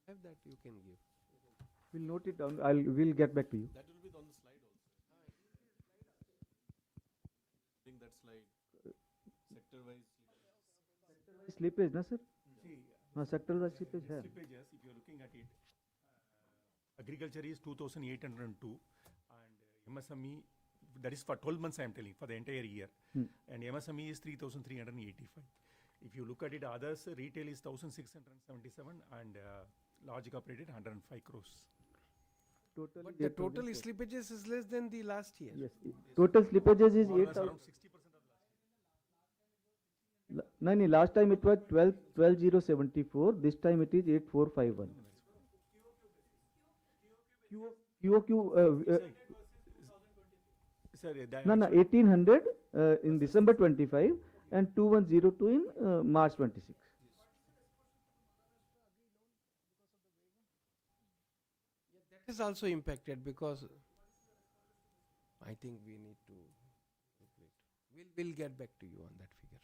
Have that you can give. We'll note it down. We'll get back to you. That will be on the slide also. I think that slide. Sector-wise. Slippage, na sir? See, Sector-wise slippage hai. slippages, if you're looking at it, agriculture is 2,802 and MSME, that is for 12 months I am telling, for the entire year. And MSME is 3,385. If you look at it, others, retail is 1,677 and large corporate 105 crores. Total But the total slippages is less than the last year. Yes. Total slippages is Almost 8,000. around 60% of No, last time it was 12,074. This time it is 8,451. QOQ. Sir, that No, 1,800 in December 25 and 2,102 in March 26. That is also impacted because I think we need to calculate. We'll get back to you on that figure.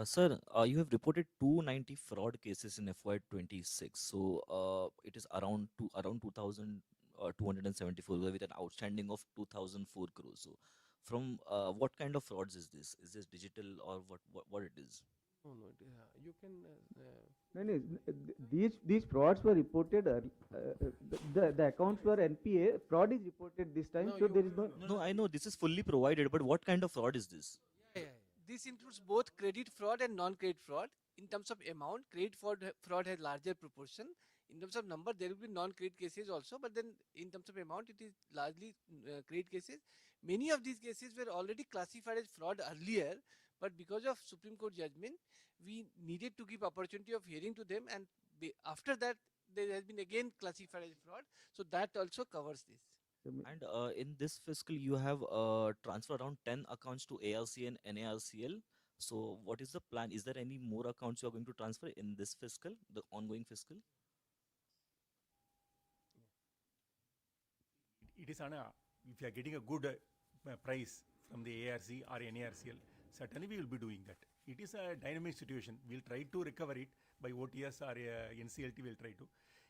Sir, you have reported 290 fraud cases in FY26. So it is around 2,274 with an outstanding of 2,004 crores. So from what kind of frauds is this? Is this digital or what it is? No, you can. These frauds were reported. The accounts were NPA. Fraud is reported this time, so there is no. No, I know this is fully provided, but what kind of fraud is this? This includes both credit fraud and non-credit fraud. In terms of amount, credit fraud has larger proportion. In terms of number, there will be non-credit cases also, but then in terms of amount, it is largely credit cases. Many of these cases were already classified as fraud earlier, but because of Supreme Court judgment, we needed to give opportunity of hearing to them, and after that, there has been again classified as fraud. So that also covers this. And in this fiscal, you have transferred around 10 accounts to ARC and NARCL. So what is the plan? Is there any more accounts you are going to transfer in this fiscal, the ongoing fiscal? it is on a, if you are getting a good price from the ARC or NARCL, certainly we will be doing that. It is a dynamic situation. We'll try to recover it by OTS or NCLT. We'll try to.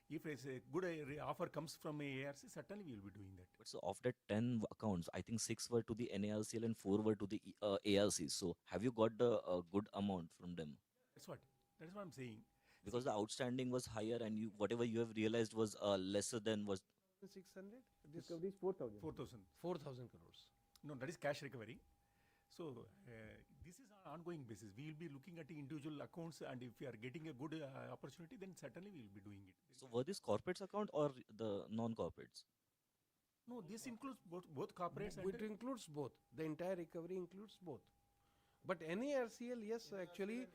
If a good offer comes from ARC, certainly we will be doing that. But so of that 10 accounts, I think 6 were to the NARCL and 4 were to the ARC. So have you got the good amount from them? That's what I'm saying. Because the outstanding was higher and you whatever you have realized was lesser than was. 600? This Recovery is 4,000. 4,000 crores. No, that is cash recovery. So this is on ongoing basis. We will be looking at the individual accounts, and if we are getting a good opportunity, then certainly we will be doing it. So were these corporates account or the non-corporates? No, this includes both corporates and It includes both. The entire recovery includes both. But NARCL, yes, actually,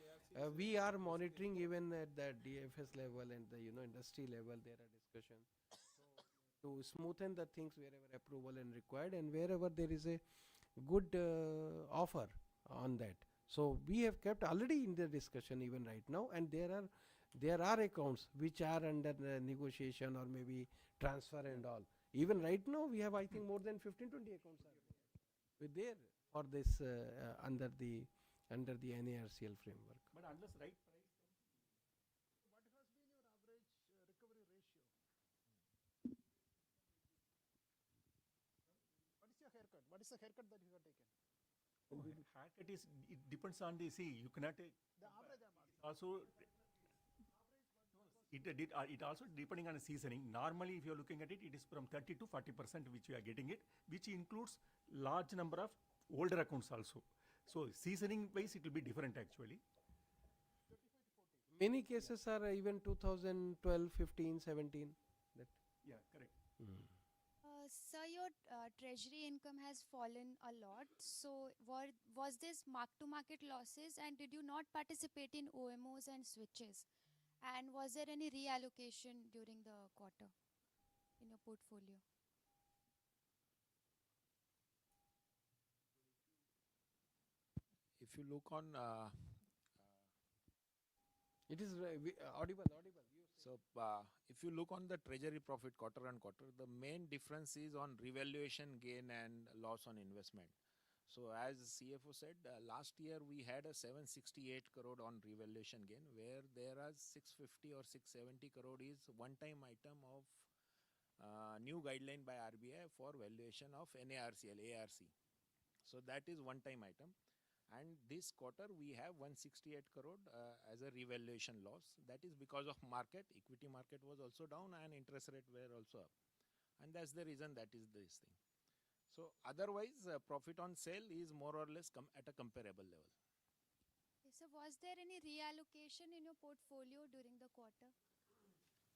we are monitoring even at the DFS level and the industry level. There are discussions to smoothen the things wherever approval and required, and wherever there is a good offer on that. So we have kept already in the discussion even right now, and there are accounts which are under negotiation or maybe transfer and all. Even right now we have, I think, more than 15-20 accounts are there for this under the NARCL framework. But unless right price. What has been your average recovery ratio? What is your haircut? What is the haircut that you have taken? Haircut is, it depends on the, see, you cannot. The average I'm asking. Also, it also depending on the seasoning. Normally, if you are looking at it, it is from 30 to 40% which we are getting it, which includes large number of older accounts also. So seasoning wise, it will be different actually. Many cases are even 2012, 15, 17. That. Yeah, correct. Sir, your treasury income has fallen a lot. So, was this mark-to-market losses, and did you not participate in OMOs and switches? And was there any reallocation during the quarter in your portfolio? If you look on, It is audible. so if you look on the treasury profit quarter on quarter, the main difference is on revaluation gain and loss on investment. So as CFO said, last year we had a 768 crore on revaluation gain, where there are 650 or 670 crore is one-time item of new guideline by RBI for valuation of NARCL, ARC. So that is one-time item. And this quarter we have 168 crore as a revaluation loss. That is because of market. Equity market was also down and interest rate were also up. And that's the reason that is this thing. So otherwise, profit on sale is more or less at a comparable level. So was there any reallocation in your portfolio during the quarter?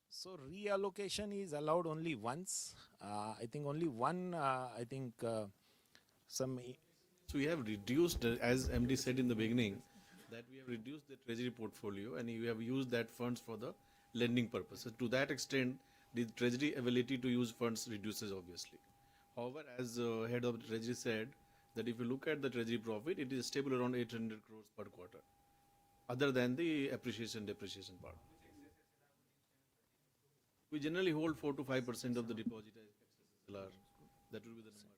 So reallocation is allowed only once. I think only one. I think some. So we have reduced, as MD said in the beginning, that we have reduced the treasury portfolio and we have used that funds for the lending purposes. To that extent, the treasury ability to use funds reduces obviously. However, as head of the treasury said, that if you look at the treasury profit, it is stable around 800 crores per quarter, other than the appreciation depreciation part. We generally hold 4 to 5% of the deposit as SLR. That will be the number.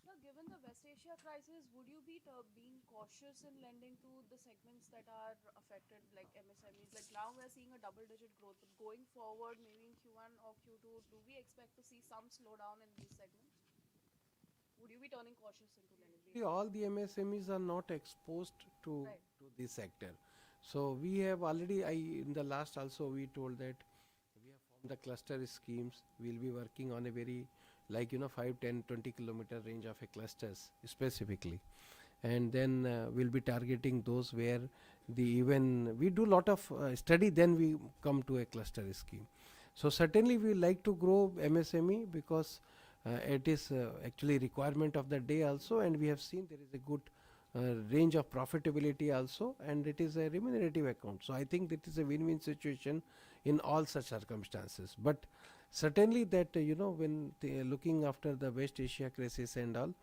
Now, given the West Asia crisis, would you be being cautious in lending to the segments that are affected, like MSMEs? Like now we're seeing a double-digit growth, but going forward, maybe in Q1 or Q2, do we expect to see some slowdown in these segments? Would you be turning cautious into lending? All the MSMEs are not exposed to this sector. So we have already, in the last also we told that we have formed the cluster schemes. We'll be working on a very 5, 10, 20 kilometer range of a clusters specifically. And then we'll be targeting those where we do lot of study, then we come to a cluster scheme. So certainly we like to grow MSME because it is actually requirement of the day also, and we have seen there is a good range of profitability also, and it is a remunerative account. So I think that is a win-win situation in all such circumstances. But certainly that when looking after the West Asia crisis and all,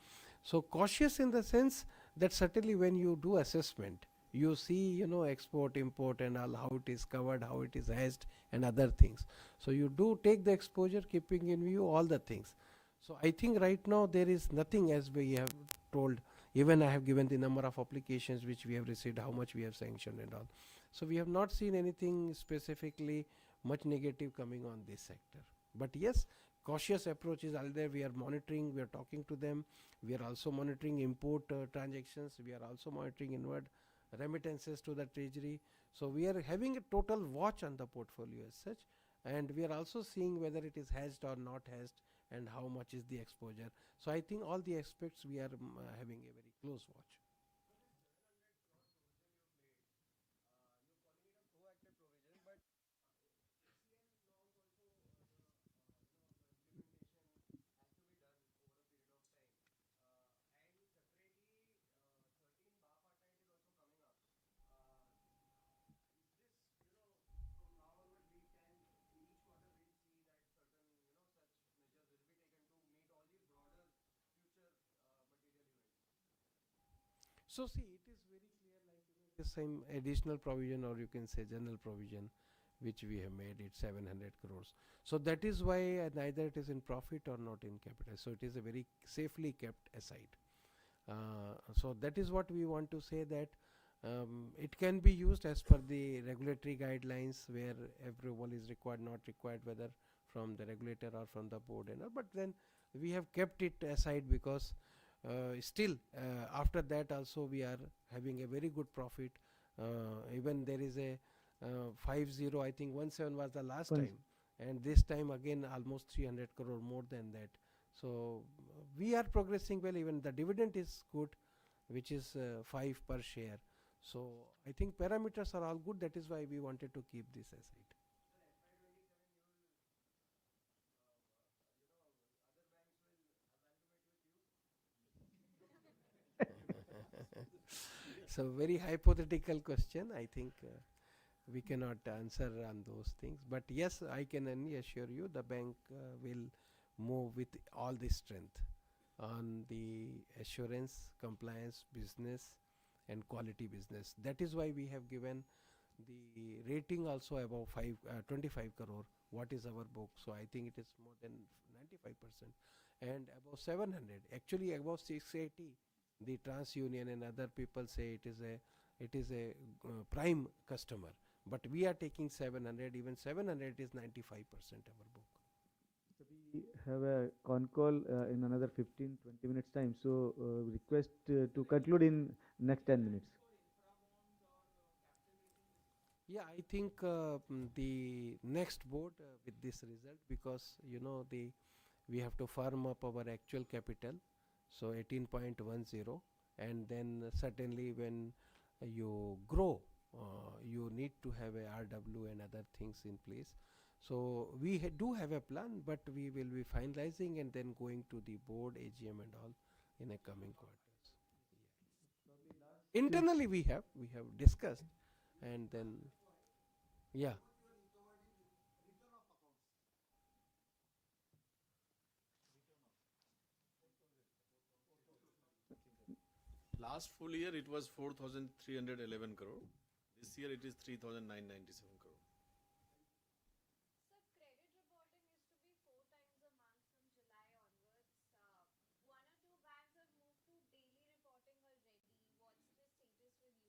so cautious in the sense that certainly when you do assessment, you see export, import and all, how it is covered, how it is hedged and other things. So you do take the exposure keeping in view all the things. So I think right now there is nothing, as we have told. Even I have given the number of applications which we have received, how much we have sanctioned and all. So we have not seen anything specifically much negative coming on this sector. But yes, cautious approach is all there. We are monitoring, we are talking to them. We are also monitoring import transactions. We are also monitoring inward remittances to the treasury. So we are having a total watch on the portfolio as such. And we are also seeing whether it is hedged or not hedged and how much is the exposure. So I think all the aspects we are having a very close watch. So see, it is very clear, like the same additional provision, or you can say general provision, which we have made it 700 crores. So that is why neither it is in profit or not in capital. So it is a very safely kept aside. So that is what we want to say, that it can be used as per the regulatory guidelines where approval is required, not required, whether from the regulator or from the board and all. But then we have kept it aside because still after that also we are having a very good profit. Even there is a 50, I think 17 was the last time, and this time again almost 300 crore more than that. So we are progressing well. Even the dividend is good, which is 5 per share. So I think parameters are all good. That is why we wanted to keep this aside. So very hypothetical question. I think we cannot answer on those things. But yes, I can only assure you the bank will move with all the strength on the assurance, compliance, business and quality business. That is why we have given the rating also above 25 crore. What is our book? So I think it is more than 95%, and above 700. Actually above 680 The TransUnion and other people say it is a prime customer, but we are taking 700. Even 700 is 95% our book. So we have a con call in another 15-20 minutes time. So request to conclude in next 10 minutes. Yeah, I think the next board with this result, because we have to firm up our actual capital, so 18.10, and then certainly when you grow, you need to have a RW and other things in place. So we do have a plan, but we will be finalizing and then going to the board, AGM and all in a coming quarters. Internally we have discussed, and then yeah. Last full year it was 4,311 crore. This year it is 3,997 crore. So credit reporting used to be 4 times a month from July onwards. One or two banks have moved to daily reporting already. What's the status with Union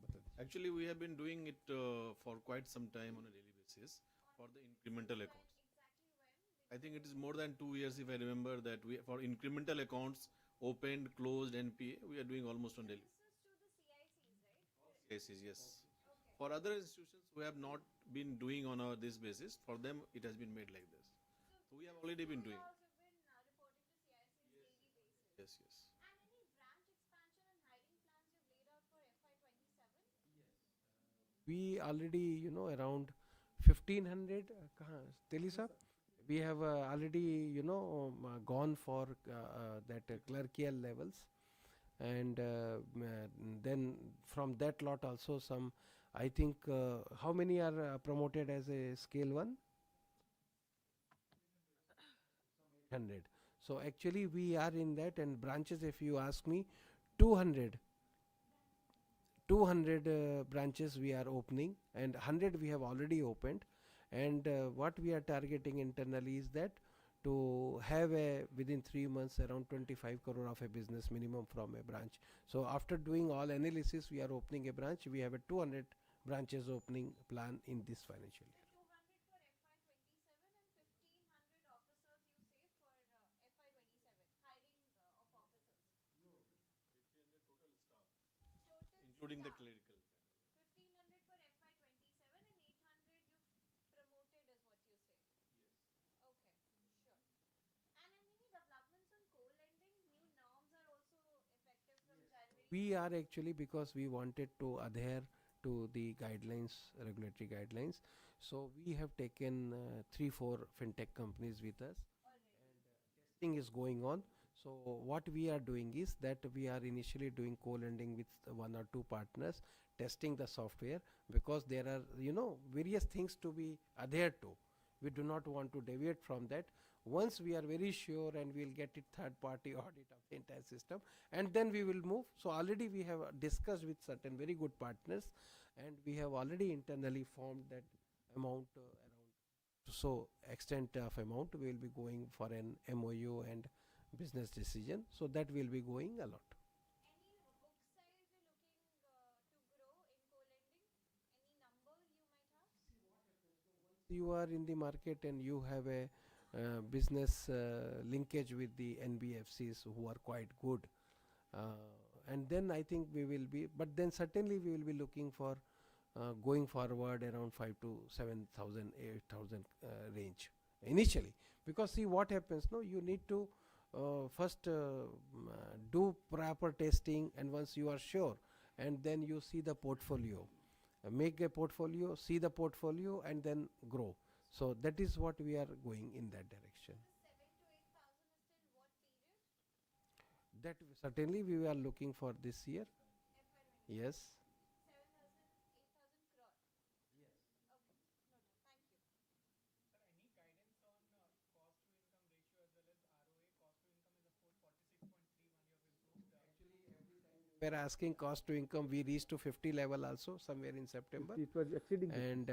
Bank? Actually, we have been doing it for quite some time on a daily basis for the incremental accounts. I think it is more than 2 years, if I remember, that we for incremental accounts opened, closed, NPA, we are doing almost on daily. This is to the CICs, right? Yes. For other institutions who have not been doing on this basis, for them it has been made like this. So we have already been doing. Also been reporting to CICs daily basis. Yes. And any branch expansion and hiring plans you've laid out for FY27? We already, around 1500, Teli sir, we have already, gone for that clerical levels, and then from that lot also some, I think, how many are promoted as a scale 1? 100. So actually we are in that, and branches, if you ask me, 200 branches we are opening, and 100 we have already opened. And what we are targeting internally is that to have within 3 months around 25 crore of a business minimum from a branch. So after doing all analysis, we are opening a branch. We have a 200 branches opening plan in this financial year. 200 for FY27 and 1500 officers you say for FY27, hiring of officers. Including the clerical. 1500 for FY27 and 800 you promoted is what you say. Yes. Okay, sure. And any developments on co-lending? New norms are also effective from January. We are actually, because we wanted to adhere to the guidelines, regulatory guidelines. So we have taken 3-4 fintech companies with us, and testing is going on. So what we are doing is that we are initially doing co-lending with 1 or 2 partners, testing the software, because there are various things to be adhered to. We do not want to deviate from that. Once we are very sure, and we'll get it third-party audit of the entire system, and then we will move. So already we have discussed with certain very good partners, and we have already internally formed that amount around so extent of amount. We will be going for an MOU and business decision, so that will be going a lot. Any book size you're looking to grow in co-lending? Any number you might have? You are in the market and you have a business linkage with the NBFCs who are quite good, and then I think we will be, but then certainly we will be looking for going forward around 5 to 7,000, 8,000 range initially, because see what happens, no, you need to first do proper testing, and once you are sure, and then you see the portfolio, make a portfolio, see the portfolio, and then grow. So that is what we are going in that direction. 7 to 8,000 is till what period? That certainly we are looking for this year. Yes. 7,000, 8,000 crore. Yes. Okay, noted. Thank you. Any guidance on cost to income ratio as well as ROA? Cost to income is of course 46.31. You have improved. We are asking cost to income, we reached to 50 level also somewhere in September. It was exceeding 50. And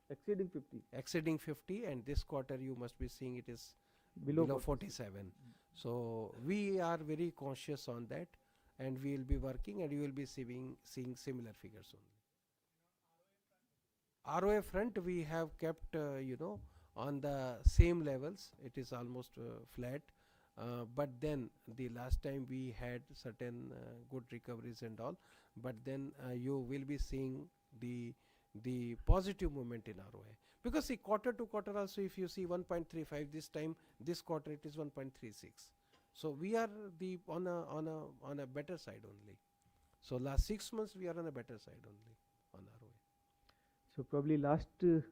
exceeding 50. Exceeding 50, and this quarter you must be seeing it is Below below 47. So we are very conscious on that, and we will be working, and you will be seeing similar figures only. ROA front, we have kept, on the same levels. It is almost flat. But then the last time we had certain good recoveries and all. But then you will be seeing the positive movement in ROA. Because see, quarter to quarter also, if you see 1.35 this time, this quarter it is 1.36. So we are on a better side only. So last 6 months we are on a better side only on ROA. So probably last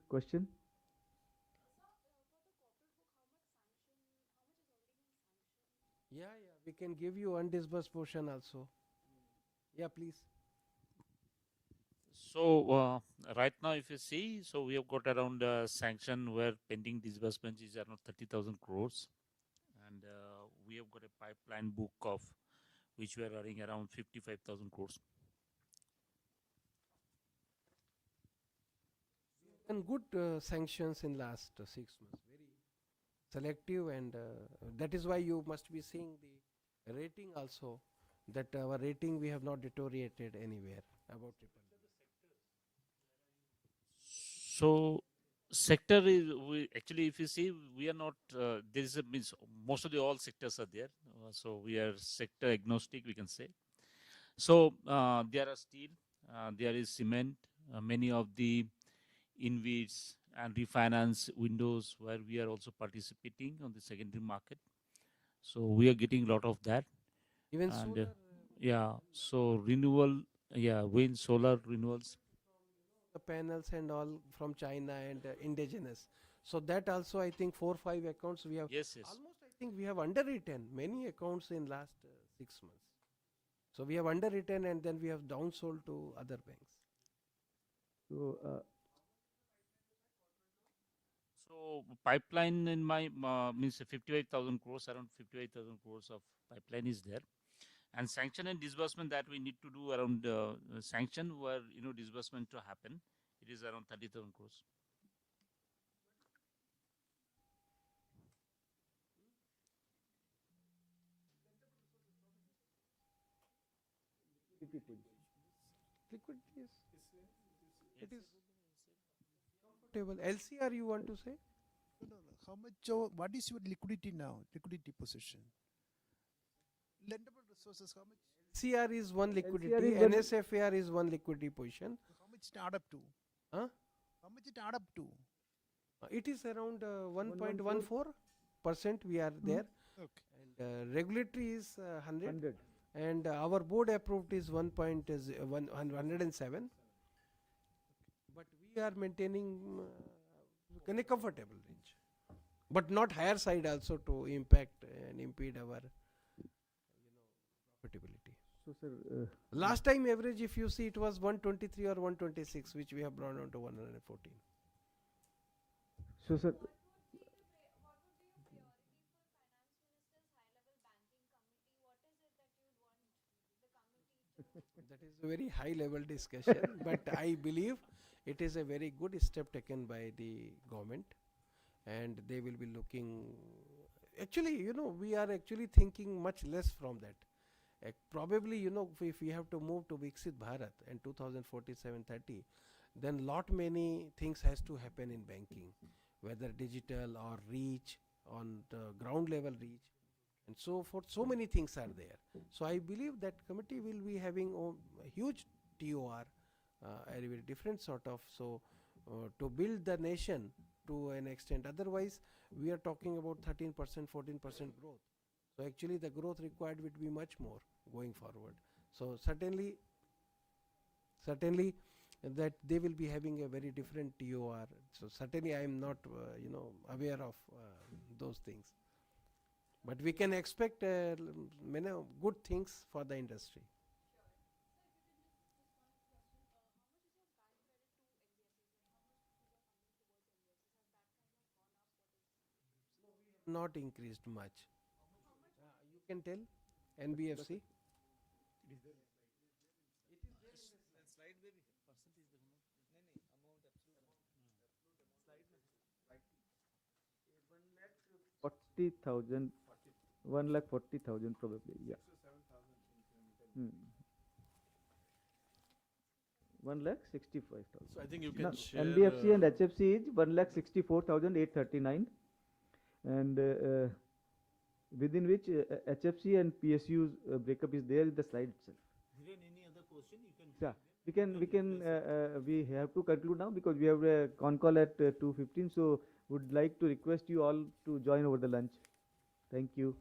question. Yeah, we can give you undisbursed portion also. Yeah, please. So right now, if you see, so we have got around sanction where pending disbursement is around 30,000 crores, and we have got a pipeline book of which we are running around 55,000 crores. And good sanctions in last 6 months. Very selective, and that is why you must be seeing the rating also. That our rating we have not deteriorated anywhere about triple. So sector is we actually, if you see, we are not there is a means most of the all sectors are there. So we are sector agnostic, we can say. So there are steel, there is cement, many of the InvITs and refinance windows where we are also participating on the secondary market. So we are getting a lot of that. Even and solar, yeah, so renewal, yeah, wind, solar, renewals. the panels and all from China and indigenous. So that also I think 4-5 accounts we have. Yes. Almost I think we have underwritten many accounts in last 6 months. So we have underwritten and then we have downsold to other banks. So So pipeline in my means 58,000 crores, around 58,000 crores of pipeline is there, and sanction and disbursement that we need to do around sanction where disbursement to happen, it is around 30,000 crores. Liquidity is it is comfortable. LCR you want to say? No. How much? What is your liquidity now? Liquidity position. Lendable resources. How much? LCR is one liquidity. LCR is one- NSFR is one liquidity position. How much it add up to? Huh? How much it add up to? It is around 1.14% we are there. Okay. And regulatory is 100. 100. And our board approved is 107. But we are maintaining in a comfortable range, but not higher side also to impact and impede our profitability. So sir, Last time average, if you see, it was 123 or 126, which we have brought down to 114. so sir, That is a very high level discussion, but I believe it is a very good step taken by the government, and they will be looking. Actually, we are actually thinking much less from that. Probably, if we have to move to Viksit Bharat in 2047-30, then lot many things has to happen in banking, whether digital or reach on the ground level reach, and so forth. So many things are there. So I believe that committee will be having a huge TOR, a very different sort of, to build the nation to an extent. Otherwise, we are talking about 13%, 14% growth. So actually the growth required would be much more going forward. So certainly that they will be having a very different TOR. So certainly I am not, aware of those things. But we can expect many good things for the industry. Not increased much. You can tell NBFC. Slide baby. Percentage 40,000 1,40,000 probably, yeah. 1,65,000. So I think you can Now, share, NBFC and HFC is 1,64,839, and within which HFC and PSU's breakup is there in the slide itself. Any other question you can? Yeah, we have to conclude now because we have a con call at 2:15. So would like to request you all to join over the lunch. Thank you.